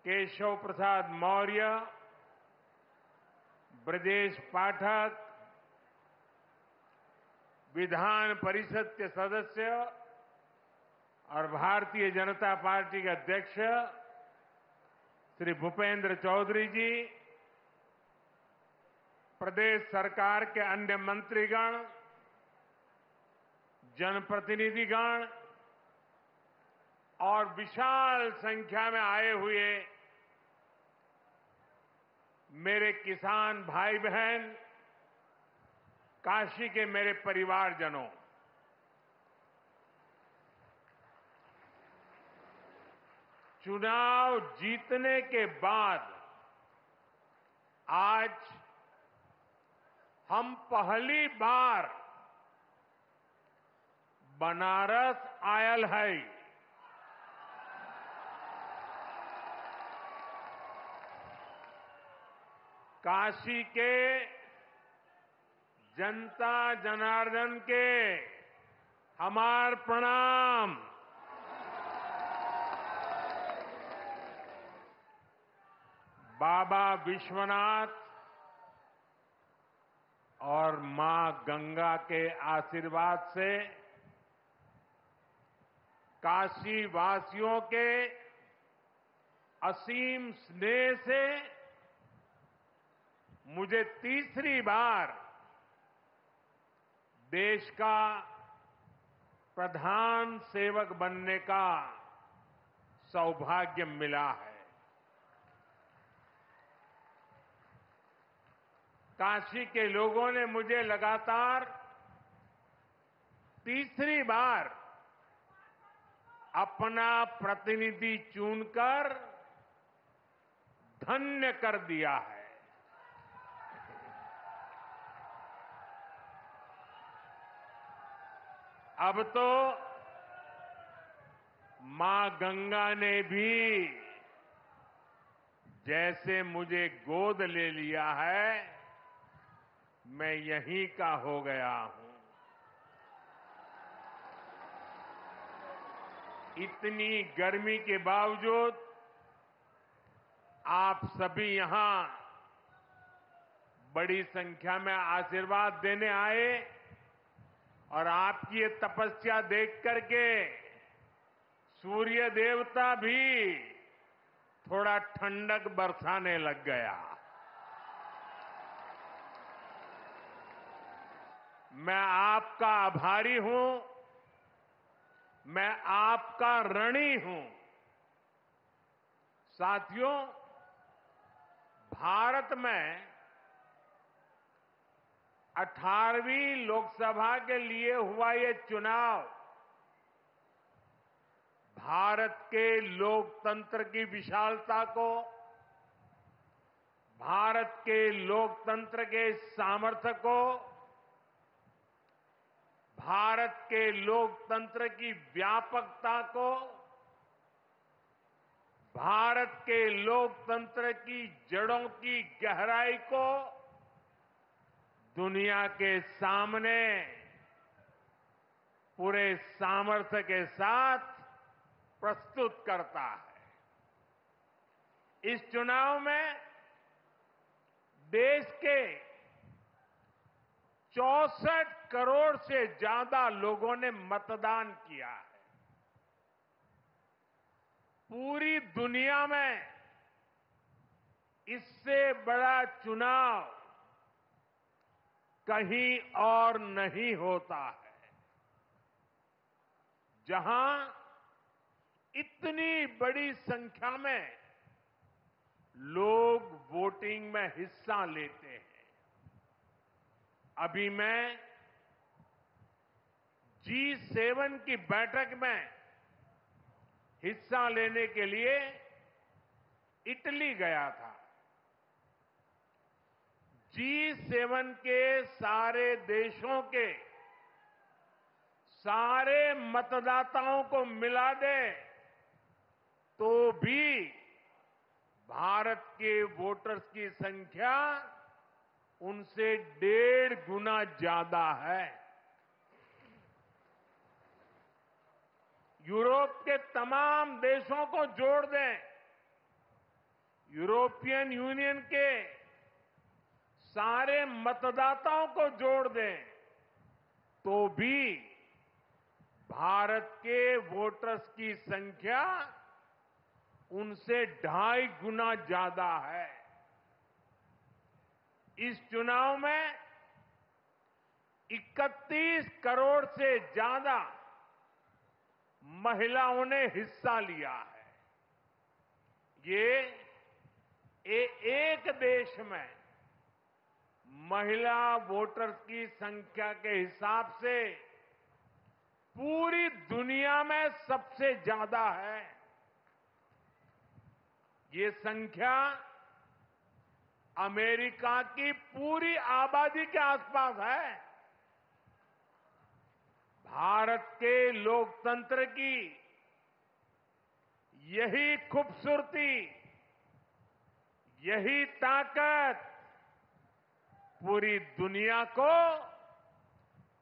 केशव प्रसाद मौर्य, ब्रजेश पाठक, विधान परिषद के सदस्य और भारतीय जनता पार्टी के अध्यक्ष श्री भूपेंद्र चौधरी जी, प्रदेश सरकार के अन्य मंत्रीगण, जनप्रतिनिधिगण और विशाल संख्या में आए हुए मेरे किसान भाई बहन, काशी के मेरे परिवारजनों, चुनाव जीतने के बाद आज हम पहली बार बनारस आयल है। काशी के जनता जनार्दन के हमार प्रणाम। बाबा विश्वनाथ और मां गंगा के आशीर्वाद से काशी वासियों के असीम स्नेह से मुझे तीसरी बार देश का प्रधान सेवक बनने का सौभाग्य मिला है। काशी के लोगों ने मुझे लगातार तीसरी बार अपना प्रतिनिधि चुनकर धन्य कर दिया है। अब तो मां गंगा ने भी जैसे मुझे गोद ले लिया है, मैं यहीं का हो गया हूं। इतनी गर्मी के बावजूद आप सभी यहां बड़ी संख्या में आशीर्वाद देने आए और आपकी ये तपस्या देख करके सूर्य देवता भी थोड़ा ठंडक बरसाने लग गया। मैं आपका आभारी हूं, मैं आपका ऋणी हूं। साथियों, भारत में 18वीं लोकसभा के लिए हुआ ये चुनाव भारत के लोकतंत्र की विशालता को, भारत के लोकतंत्र के सामर्थ्य को, भारत के लोकतंत्र की व्यापकता को, भारत के लोकतंत्र की जड़ों की गहराई को दुनिया के सामने पूरे सामर्थ्य के साथ प्रस्तुत करता है। इस चुनाव में देश के 64 करोड़ से ज्यादा लोगों ने मतदान किया है। पूरी दुनिया में इससे बड़ा चुनाव कहीं और नहीं होता है, जहां इतनी बड़ी संख्या में लोग वोटिंग में हिस्सा लेते हैं। अभी मैं G7 की बैठक में हिस्सा लेने के लिए इटली गया था। G7 के सारे देशों के सारे मतदाताओं को मिला दे तो भी भारत के वोटर्स की संख्या उनसे 1.5 गुना ज्यादा है। यूरोप के तमाम देशों को जोड़ दें, यूरोपियन यूनियन के सारे मतदाताओं को जोड़ दें, तो भी भारत के वोटर्स की संख्या उनसे 2.5 गुना ज्यादा है। इस चुनाव में 31 करोड़ से ज्यादा महिलाओं ने हिस्सा लिया है। ये एक देश में महिला वोटर्स की संख्या के हिसाब से पूरी दुनिया में सबसे ज्यादा है। ये संख्या अमेरिका की पूरी आबादी के आसपास है। भारत के लोकतंत्र की यही खूबसूरती, यही ताकत पूरी दुनिया को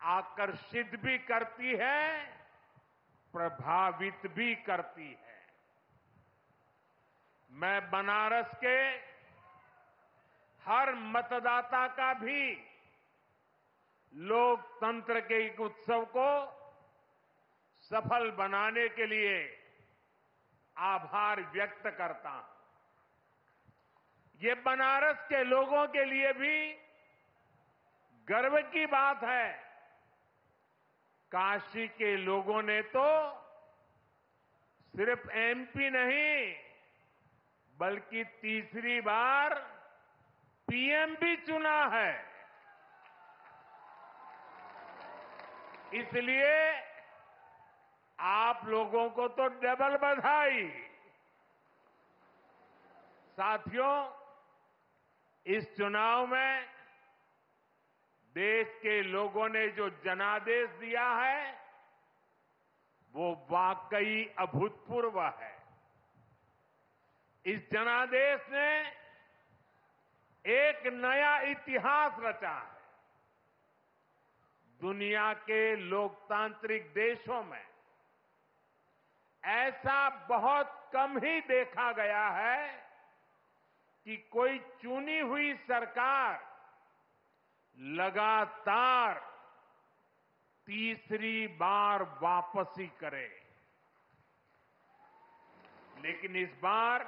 आकर्षित भी करती है, प्रभावित भी करती है। मैं बनारस के हर मतदाता का भी लोकतंत्र के एक उत्सव को सफल बनाने के लिए आभार व्यक्त करता हूं। ये बनारस के लोगों के लिए भी गर्व की बात है। काशी के लोगों ने तो सिर्फ एमपी नहीं, बल्कि तीसरी बार पीएम भी चुना है। इसलिए आप लोगों को तो डबल बधाई। साथियों, इस चुनाव में देश के लोगों ने जो जनादेश दिया है वो वाकई अभूतपूर्व है। इस जनादेश ने एक नया इतिहास रचा है। दुनिया के लोकतांत्रिक देशों में ऐसा बहुत कम ही देखा गया है कि कोई चुनी हुई सरकार लगातार तीसरी बार वापसी करे। लेकिन इस बार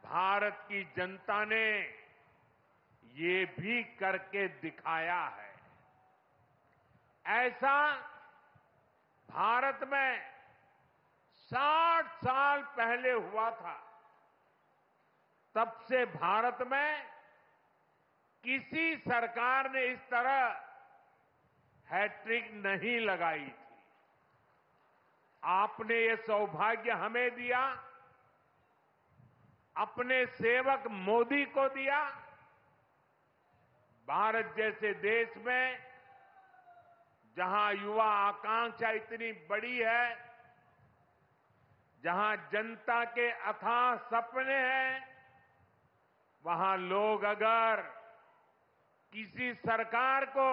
भारत की जनता ने ये भी करके दिखाया है। ऐसा भारत में 60 साल पहले हुआ था। तब से भारत में किसी सरकार ने इस तरह हैट्रिक नहीं लगाई थी। आपने ये सौभाग्य हमें दिया, अपने सेवक मोदी को दिया। भारत जैसे देश में जहां युवा आकांक्षा इतनी बड़ी है, जहां जनता के अथाह सपने हैं, वहां लोग अगर किसी सरकार को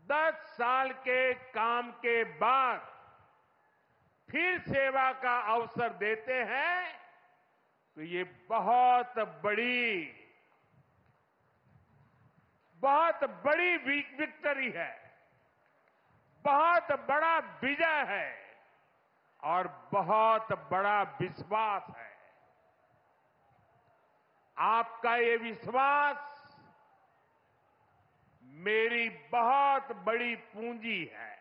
10 साल के काम के बाद फिर सेवा का अवसर देते हैं तो ये बहुत बड़ी विक्ट्री है, बहुत बड़ा विजय है और बहुत बड़ा विश्वास है। आपका ये विश्वास मेरी बहुत बड़ी पूंजी है।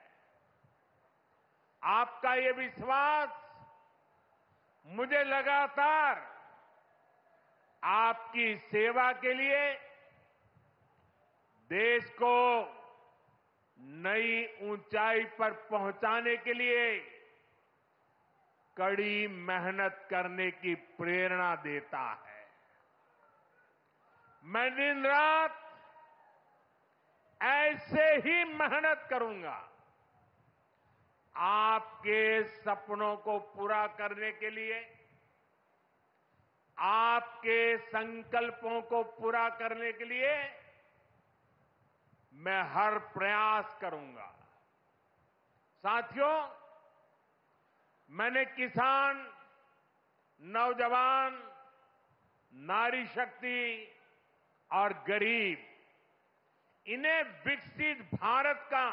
आपका ये विश्वास मुझे लगातार आपकी सेवा के लिए देश को नई ऊंचाई पर पहुंचाने के लिए कड़ी मेहनत करने की प्रेरणा देता है। मैं दिन रात ऐसे ही मेहनत करूंगा आपके सपनों को पूरा करने के लिए, आपके संकल्पों को पूरा करने के लिए मैं हर प्रयास करूंगा। साथियों, मैंने किसान, नौजवान, नारी शक्ति और गरीब, इन्हें विकसित भारत का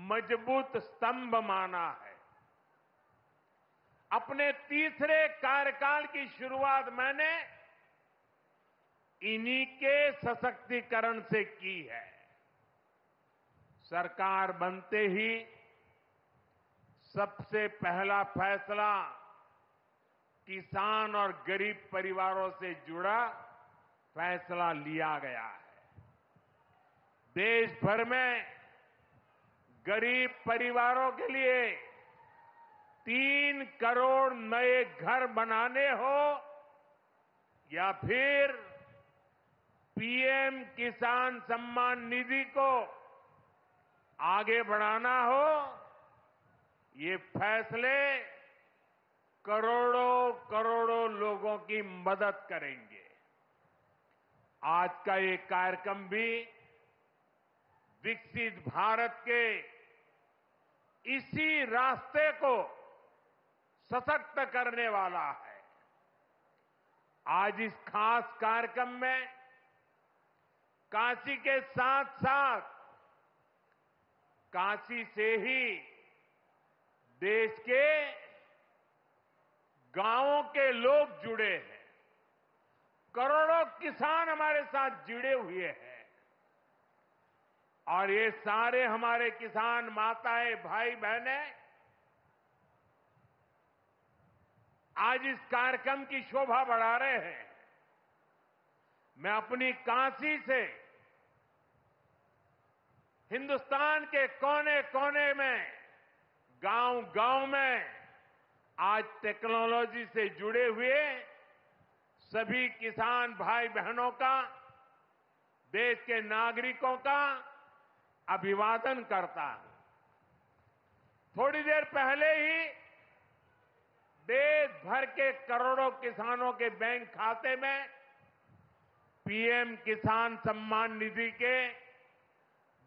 मजबूत स्तंभ माना है। अपने तीसरे कार्यकाल की शुरुआत मैंने इन्हीं के सशक्तिकरण से की है। सरकार बनते ही सबसे पहला फैसला किसान और गरीब परिवारों से जुड़ा फैसला लिया गया है। देश भर में गरीब परिवारों के लिए 3 करोड़ नए घर बनाने हो या फिर पीएम किसान सम्मान निधि को आगे बढ़ाना हो, ये फैसले करोड़ों करोड़ों लोगों की मदद करेंगे। आज का ये कार्यक्रम भी विकसित भारत के इसी रास्ते को सशक्त करने वाला है। आज इस खास कार्यक्रम में काशी के साथ साथ काशी से ही देश के गांवों के लोग जुड़े हैं। करोड़ों किसान हमारे साथ जुड़े हुए हैं और ये सारे हमारे किसान माताएं, भाई बहनें आज इस कार्यक्रम की शोभा बढ़ा रहे हैं। मैं अपनी काशी से हिंदुस्तान के कोने कोने में, गांव-गांव में आज टेक्नोलॉजी से जुड़े हुए सभी किसान भाई बहनों का, देश के नागरिकों का अभिवादन करता हूं। थोड़ी देर पहले ही देश भर के करोड़ों किसानों के बैंक खाते में पीएम किसान सम्मान निधि के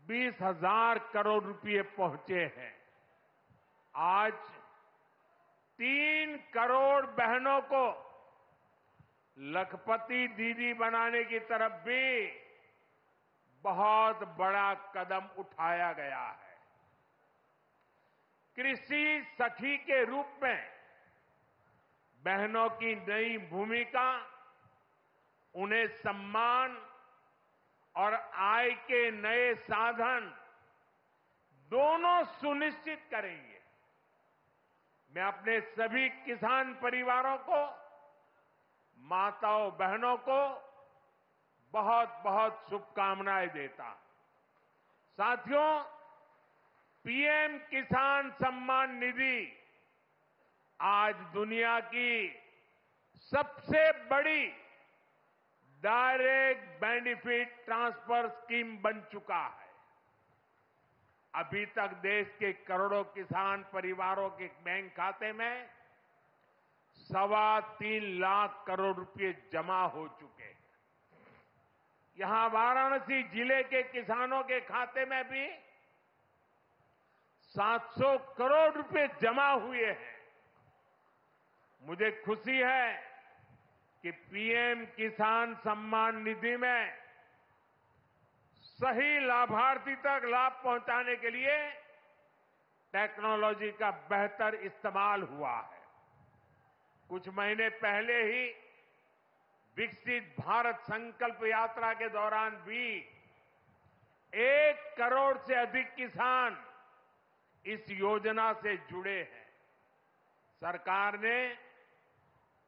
20,000 करोड़ रुपए पहुंचे हैं। आज 3 करोड़ बहनों को लखपति दीदी बनाने की तरफ भी बहुत बड़ा कदम उठाया गया है। कृषि सखी के रूप में बहनों की नई भूमिका उन्हें सम्मान और आय के नए साधन दोनों सुनिश्चित करेंगे। मैं अपने सभी किसान परिवारों को, माताओं बहनों को बहुत बहुत शुभकामनाएं देता हूं। साथियों, पीएम किसान सम्मान निधि आज दुनिया की सबसे बड़ी डायरेक्ट बेनिफिट ट्रांसफर स्कीम बन चुका है। अभी तक देश के करोड़ों किसान परिवारों के बैंक खाते में 3.25 लाख करोड़ रुपए जमा हो चुके हैं। यहां वाराणसी जिले के किसानों के खाते में भी 700 करोड़ रुपए जमा हुए हैं। मुझे खुशी है कि पीएम किसान सम्मान निधि में सही लाभार्थी तक लाभ पहुंचाने के लिए टेक्नोलॉजी का बेहतर इस्तेमाल हुआ है। कुछ महीने पहले ही विकसित भारत संकल्प यात्रा के दौरान भी 1 करोड़ से अधिक किसान इस योजना से जुड़े हैं। सरकार ने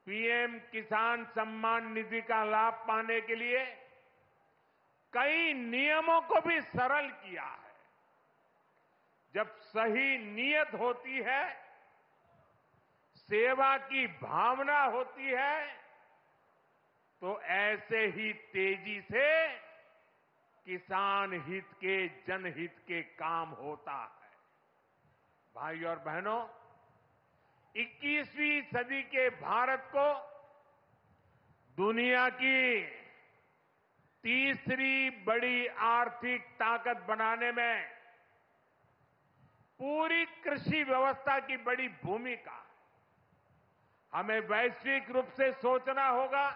पीएम किसान सम्मान निधि का लाभ पाने के लिए कई नियमों को भी सरल किया है। जब सही नीयत होती है, सेवा की भावना होती है, तो ऐसे ही तेजी से किसान हित के, जनहित के काम होता है। भाई और बहनों, 21वीं सदी के भारत को दुनिया की तीसरी बड़ी आर्थिक ताकत बनाने में पूरी कृषि व्यवस्था की बड़ी भूमिका है। हमें वैश्विक रूप से सोचना होगा,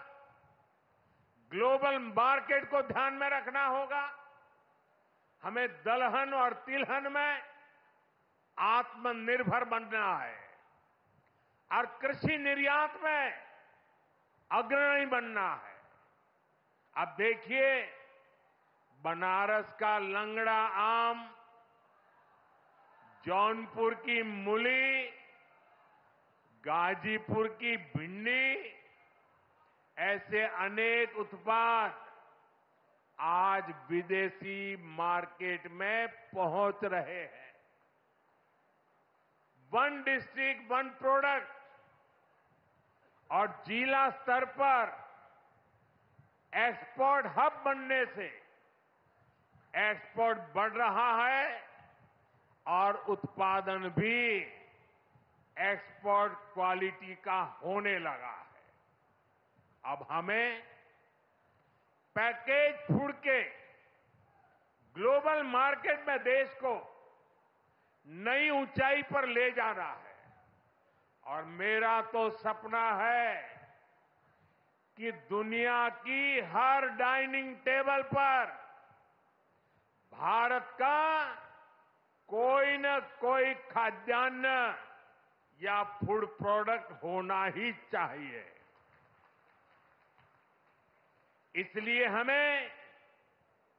ग्लोबल मार्केट को ध्यान में रखना होगा। हमें दलहन और तिलहन में आत्मनिर्भर बनना है और कृषि निर्यात में अग्रणी बनना है। अब देखिए, बनारस का लंगड़ा आम, जौनपुर की मूली, गाजीपुर की भिंडी, ऐसे अनेक उत्पाद आज विदेशी मार्केट में पहुंच रहे हैं। वन डिस्ट्रिक्ट वन प्रोडक्ट और जिला स्तर पर एक्सपोर्ट हब बनने से एक्सपोर्ट बढ़ रहा है और उत्पादन भी एक्सपोर्ट क्वालिटी का होने लगा है। अब हमें पैकेज फूड के ग्लोबल मार्केट में देश को नई ऊंचाई पर ले जाना है और मेरा तो सपना है कि दुनिया की हर डाइनिंग टेबल पर भारत का कोई न कोई खाद्यान्न या फूड प्रोडक्ट होना ही चाहिए। इसलिए हमें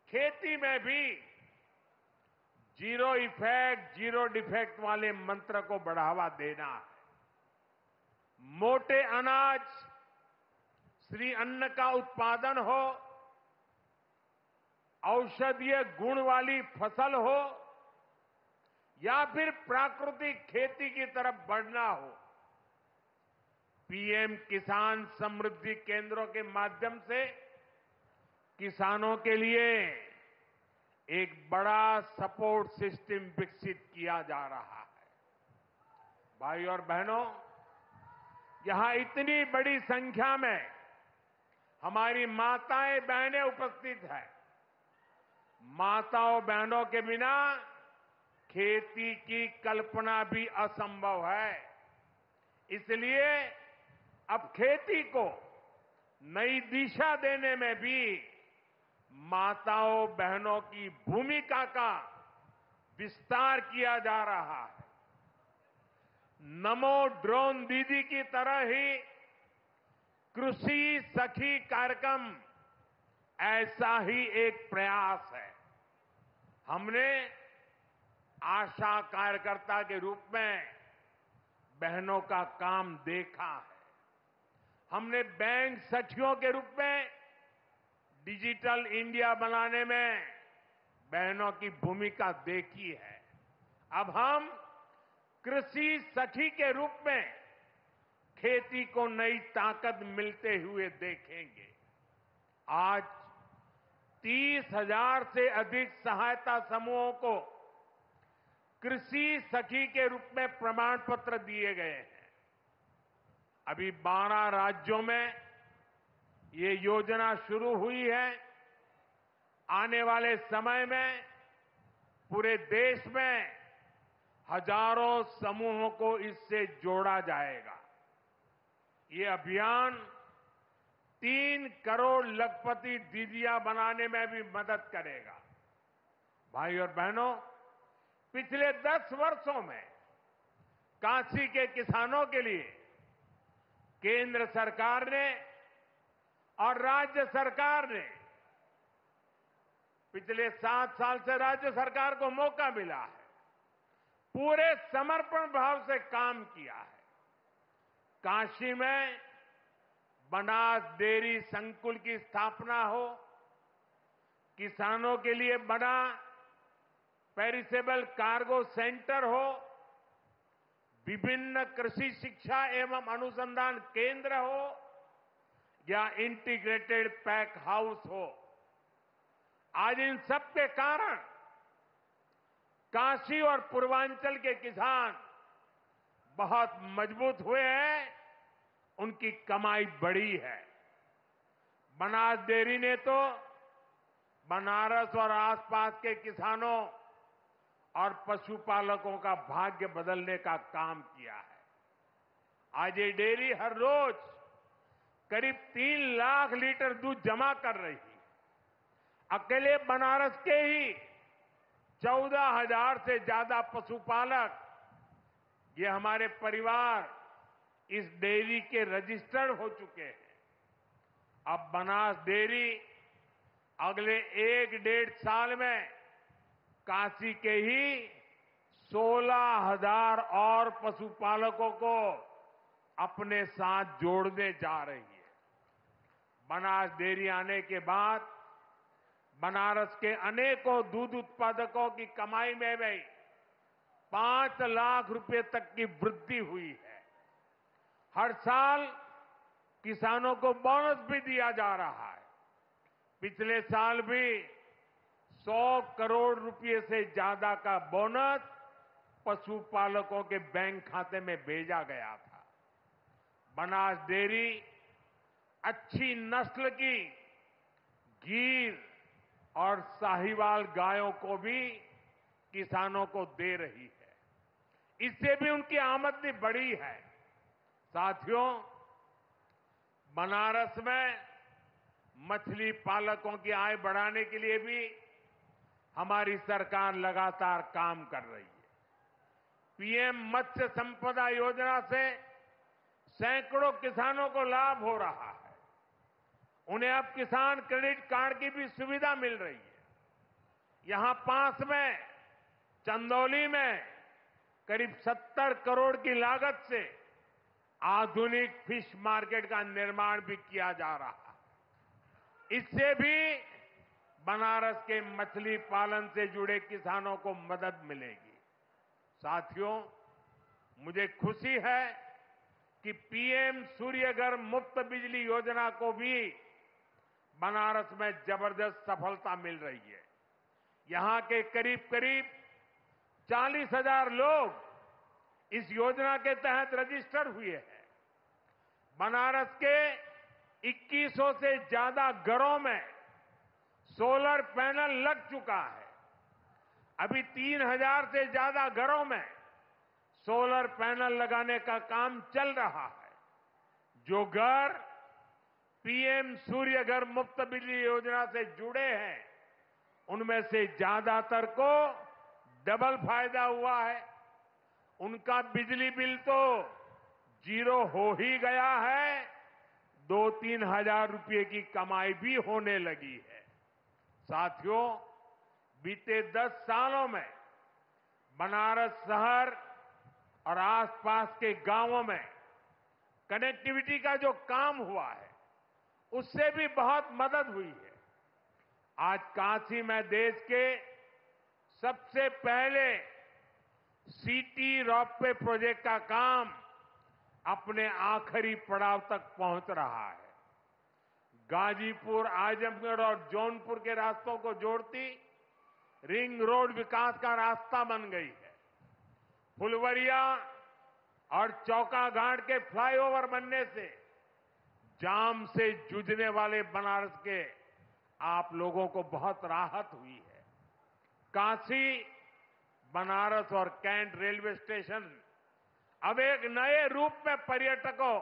खेती में भी जीरो इफेक्ट, जीरो डिफेक्ट वाले मंत्र को बढ़ावा देना है। मोटे अनाज, श्री अन्न का उत्पादन हो, औषधीय गुण वाली फसल हो या फिर प्राकृतिक खेती की तरफ बढ़ना हो, पीएम किसान समृद्धि केंद्रों के माध्यम से किसानों के लिए एक बड़ा सपोर्ट सिस्टम विकसित किया जा रहा है। भाई और बहनों, यहां इतनी बड़ी संख्या में हमारी माताएं बहनें उपस्थित हैं। माताओं बहनों के बिना खेती की कल्पना भी असंभव है। इसलिए अब खेती को नई दिशा देने में भी माताओं बहनों की भूमिका का विस्तार किया जा रहा है। नमो ड्रोन दीदी की तरह ही कृषि सखी कार्यक्रम ऐसा ही एक प्रयास है। हमने आशा कार्यकर्ता के रूप में बहनों का काम देखा है। हमने बैंक सखियों के रूप में डिजिटल इंडिया बनाने में बहनों की भूमिका देखी है। अब हम कृषि सखी के रूप में खेती को नई ताकत मिलते हुए देखेंगे। आज 30,000 से अधिक सहायता समूहों को कृषि सखी के रूप में प्रमाण पत्र दिए गए हैं। अभी 12 राज्यों में ये योजना शुरू हुई है। आने वाले समय में पूरे देश में हजारों समूहों को इससे जोड़ा जाएगा। ये अभियान 3 करोड़ लखपति दीदियां बनाने में भी मदद करेगा। भाई और बहनों, पिछले 10 वर्षों में काशी के किसानों के लिए केंद्र सरकार ने और राज्य सरकार ने, पिछले 7 साल से राज्य सरकार को मौका मिला है, पूरे समर्पण भाव से काम किया है। काशी में बनास डेयरी संकुल की स्थापना हो, किसानों के लिए बना पेरिसेबल कार्गो सेंटर हो, विभिन्न कृषि शिक्षा एवं अनुसंधान केंद्र हो या इंटीग्रेटेड पैक हाउस हो, आज इन सब के कारण काशी और पूर्वांचल के किसान बहुत मजबूत हुए हैं, उनकी कमाई बढ़ी है। बनास डेयरी ने तो बनारस और आसपास के किसानों और पशुपालकों का भाग्य बदलने का काम किया है। आज ये डेयरी हर रोज करीब 3 लाख लीटर दूध जमा कर रही है। अकेले बनारस के ही 14,000 से ज्यादा पशुपालक, ये हमारे परिवार इस डेयरी के रजिस्टर्ड हो चुके हैं। अब बनास डेयरी अगले 1-1.5 साल में काशी के ही 16,000 और पशुपालकों को अपने साथ जोड़ने जा रही है। बनास डेयरी आने के बाद बनारस के अनेकों दूध उत्पादकों की कमाई में भी 5 लाख रुपए तक की वृद्धि हुई है। हर साल किसानों को बोनस भी दिया जा रहा है। पिछले साल भी 100 करोड़ रुपए से ज्यादा का बोनस पशुपालकों के बैंक खाते में भेजा गया था। बनास डेयरी अच्छी नस्ल की गीर और साहिवाल गायों को भी किसानों को दे रही है। इससे भी उनकी आमदनी बढ़ी है। साथियों, बनारस में मछली पालकों की आय बढ़ाने के लिए भी हमारी सरकार लगातार काम कर रही है। पीएम मत्स्य संपदा योजना से सैकड़ों किसानों को लाभ हो रहा है। उन्हें अब किसान क्रेडिट कार्ड की भी सुविधा मिल रही है। यहां पास में चंदौली में करीब 70 करोड़ की लागत से आधुनिक फिश मार्केट का निर्माण भी किया जा रहा है। इससे भी बनारस के मछली पालन से जुड़े किसानों को मदद मिलेगी। साथियों, मुझे खुशी है कि पीएम सूर्यघर मुफ्त बिजली योजना को भी बनारस में जबरदस्त सफलता मिल रही है। यहां के करीब करीब 40,000 लोग इस योजना के तहत रजिस्टर हुए हैं। बनारस के 2100 से ज्यादा घरों में सोलर पैनल लग चुका है। अभी 3000 से ज्यादा घरों में सोलर पैनल लगाने का काम चल रहा है। जो घर पीएम सूर्यघर मुफ्त बिजली योजना से जुड़े हैं, उनमें से ज्यादातर को डबल फायदा हुआ है। उनका बिजली बिल तो जीरो हो ही गया है, 2-3 हजार रुपये की कमाई भी होने लगी है। साथियों, बीते 10 सालों में बनारस शहर और आसपास के गांवों में कनेक्टिविटी का जो काम हुआ है, उससे भी बहुत मदद हुई है। आज काशी में देश के सबसे पहले सिटी रोपवे प्रोजेक्ट का काम अपने आखिरी पड़ाव तक पहुंच रहा है। गाजीपुर, आजमगढ़ और जौनपुर के रास्तों को जोड़ती रिंग रोड विकास का रास्ता बन गई है। फुलवरिया और चौका घाट के फ्लाईओवर बनने से जाम से जूझने वाले बनारस के आप लोगों को बहुत राहत हुई है। काशी, बनारस और कैंट रेलवे स्टेशन अब एक नए रूप में पर्यटकों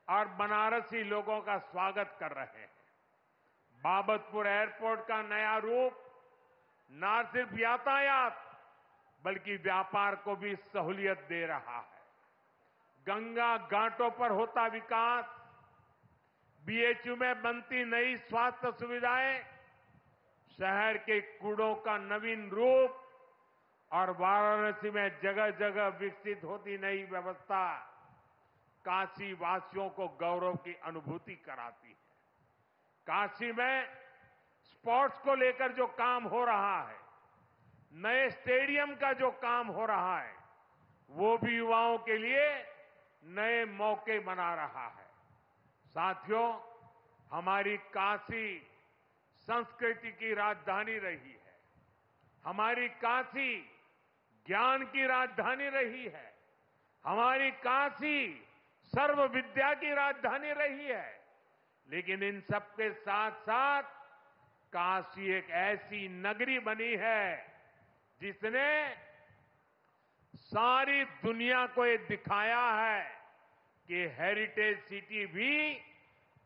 और बनारसी लोगों का स्वागत कर रहे हैं। बाबतपुर एयरपोर्ट का नया रूप न सिर्फ यातायात बल्कि व्यापार को भी सहूलियत दे रहा है। गंगा घाटों पर होता विकास, बीएचयू में बनती नई स्वास्थ्य सुविधाएं, शहर के कूड़ों का नवीन रूप और वाराणसी में जगह जगह विकसित होती नई व्यवस्था काशी वासियों को गौरव की अनुभूति कराती है। काशी में स्पोर्ट्स को लेकर जो काम हो रहा है, नए स्टेडियम का जो काम हो रहा है, वो भी युवाओं के लिए नए मौके बना रहा है। साथियों, हमारी काशी संस्कृति की राजधानी रही है। हमारी काशी ज्ञान की राजधानी रही है। हमारी काशी सर्व विद्या की राजधानी रही है। लेकिन इन सबके साथ साथ काशी एक ऐसी नगरी बनी है जिसने सारी दुनिया को ये दिखाया है कि हेरिटेज सिटी भी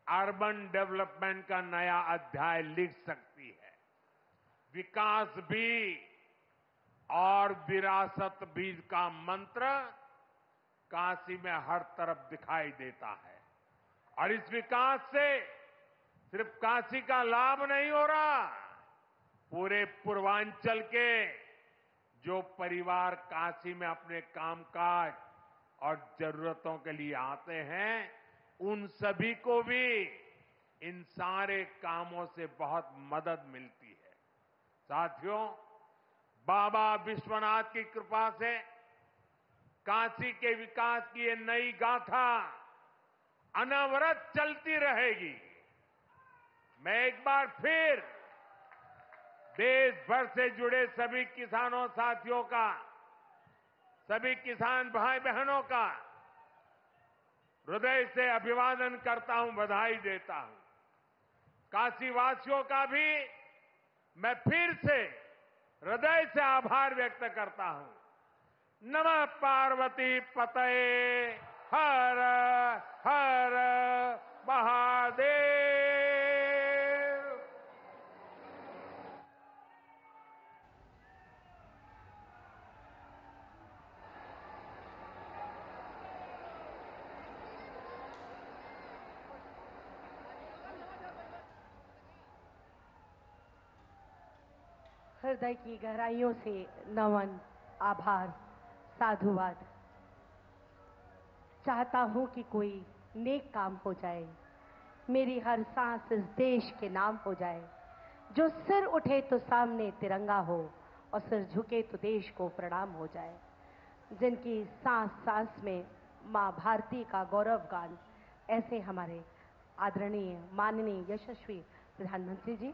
अर्बन डेवलपमेंट का नया अध्याय लिख सकती है। विकास भी और विरासत भी का मंत्र काशी में हर तरफ दिखाई देता है। और इस विकास से सिर्फ काशी का लाभ नहीं हो रहा, पूरे पूर्वांचल के जो परिवार काशी में अपने कामकाज और जरूरतों के लिए आते हैं, उन सभी को भी इन सारे कामों से बहुत मदद मिलती है। साथियों, बाबा विश्वनाथ की कृपा से काशी के विकास की ये नई गाथा अनवरत चलती रहेगी। मैं एक बार फिर देश भर से जुड़े सभी किसानों साथियों का, सभी किसान भाई बहनों का हृदय से अभिवादन करता हूं, बधाई देता हूं। काशी वासियों का भी मैं फिर से हृदय से आभार व्यक्त करता हूं। नमः पार्वती पतये हर हर महादेव। हृदय की गहराइयों से नमन, आभार, साधुवाद। चाहता हूं कि कोई नेक काम हो जाए, मेरी हर सांस इस देश के नाम हो जाए। जो सिर उठे तो सामने तिरंगा हो और सिर झुके तो देश को प्रणाम हो जाए। जिनकी सांस सांस में माँ भारती का गौरव गान। ऐसे हमारे आदरणीय माननीय यशस्वी प्रधानमंत्री जी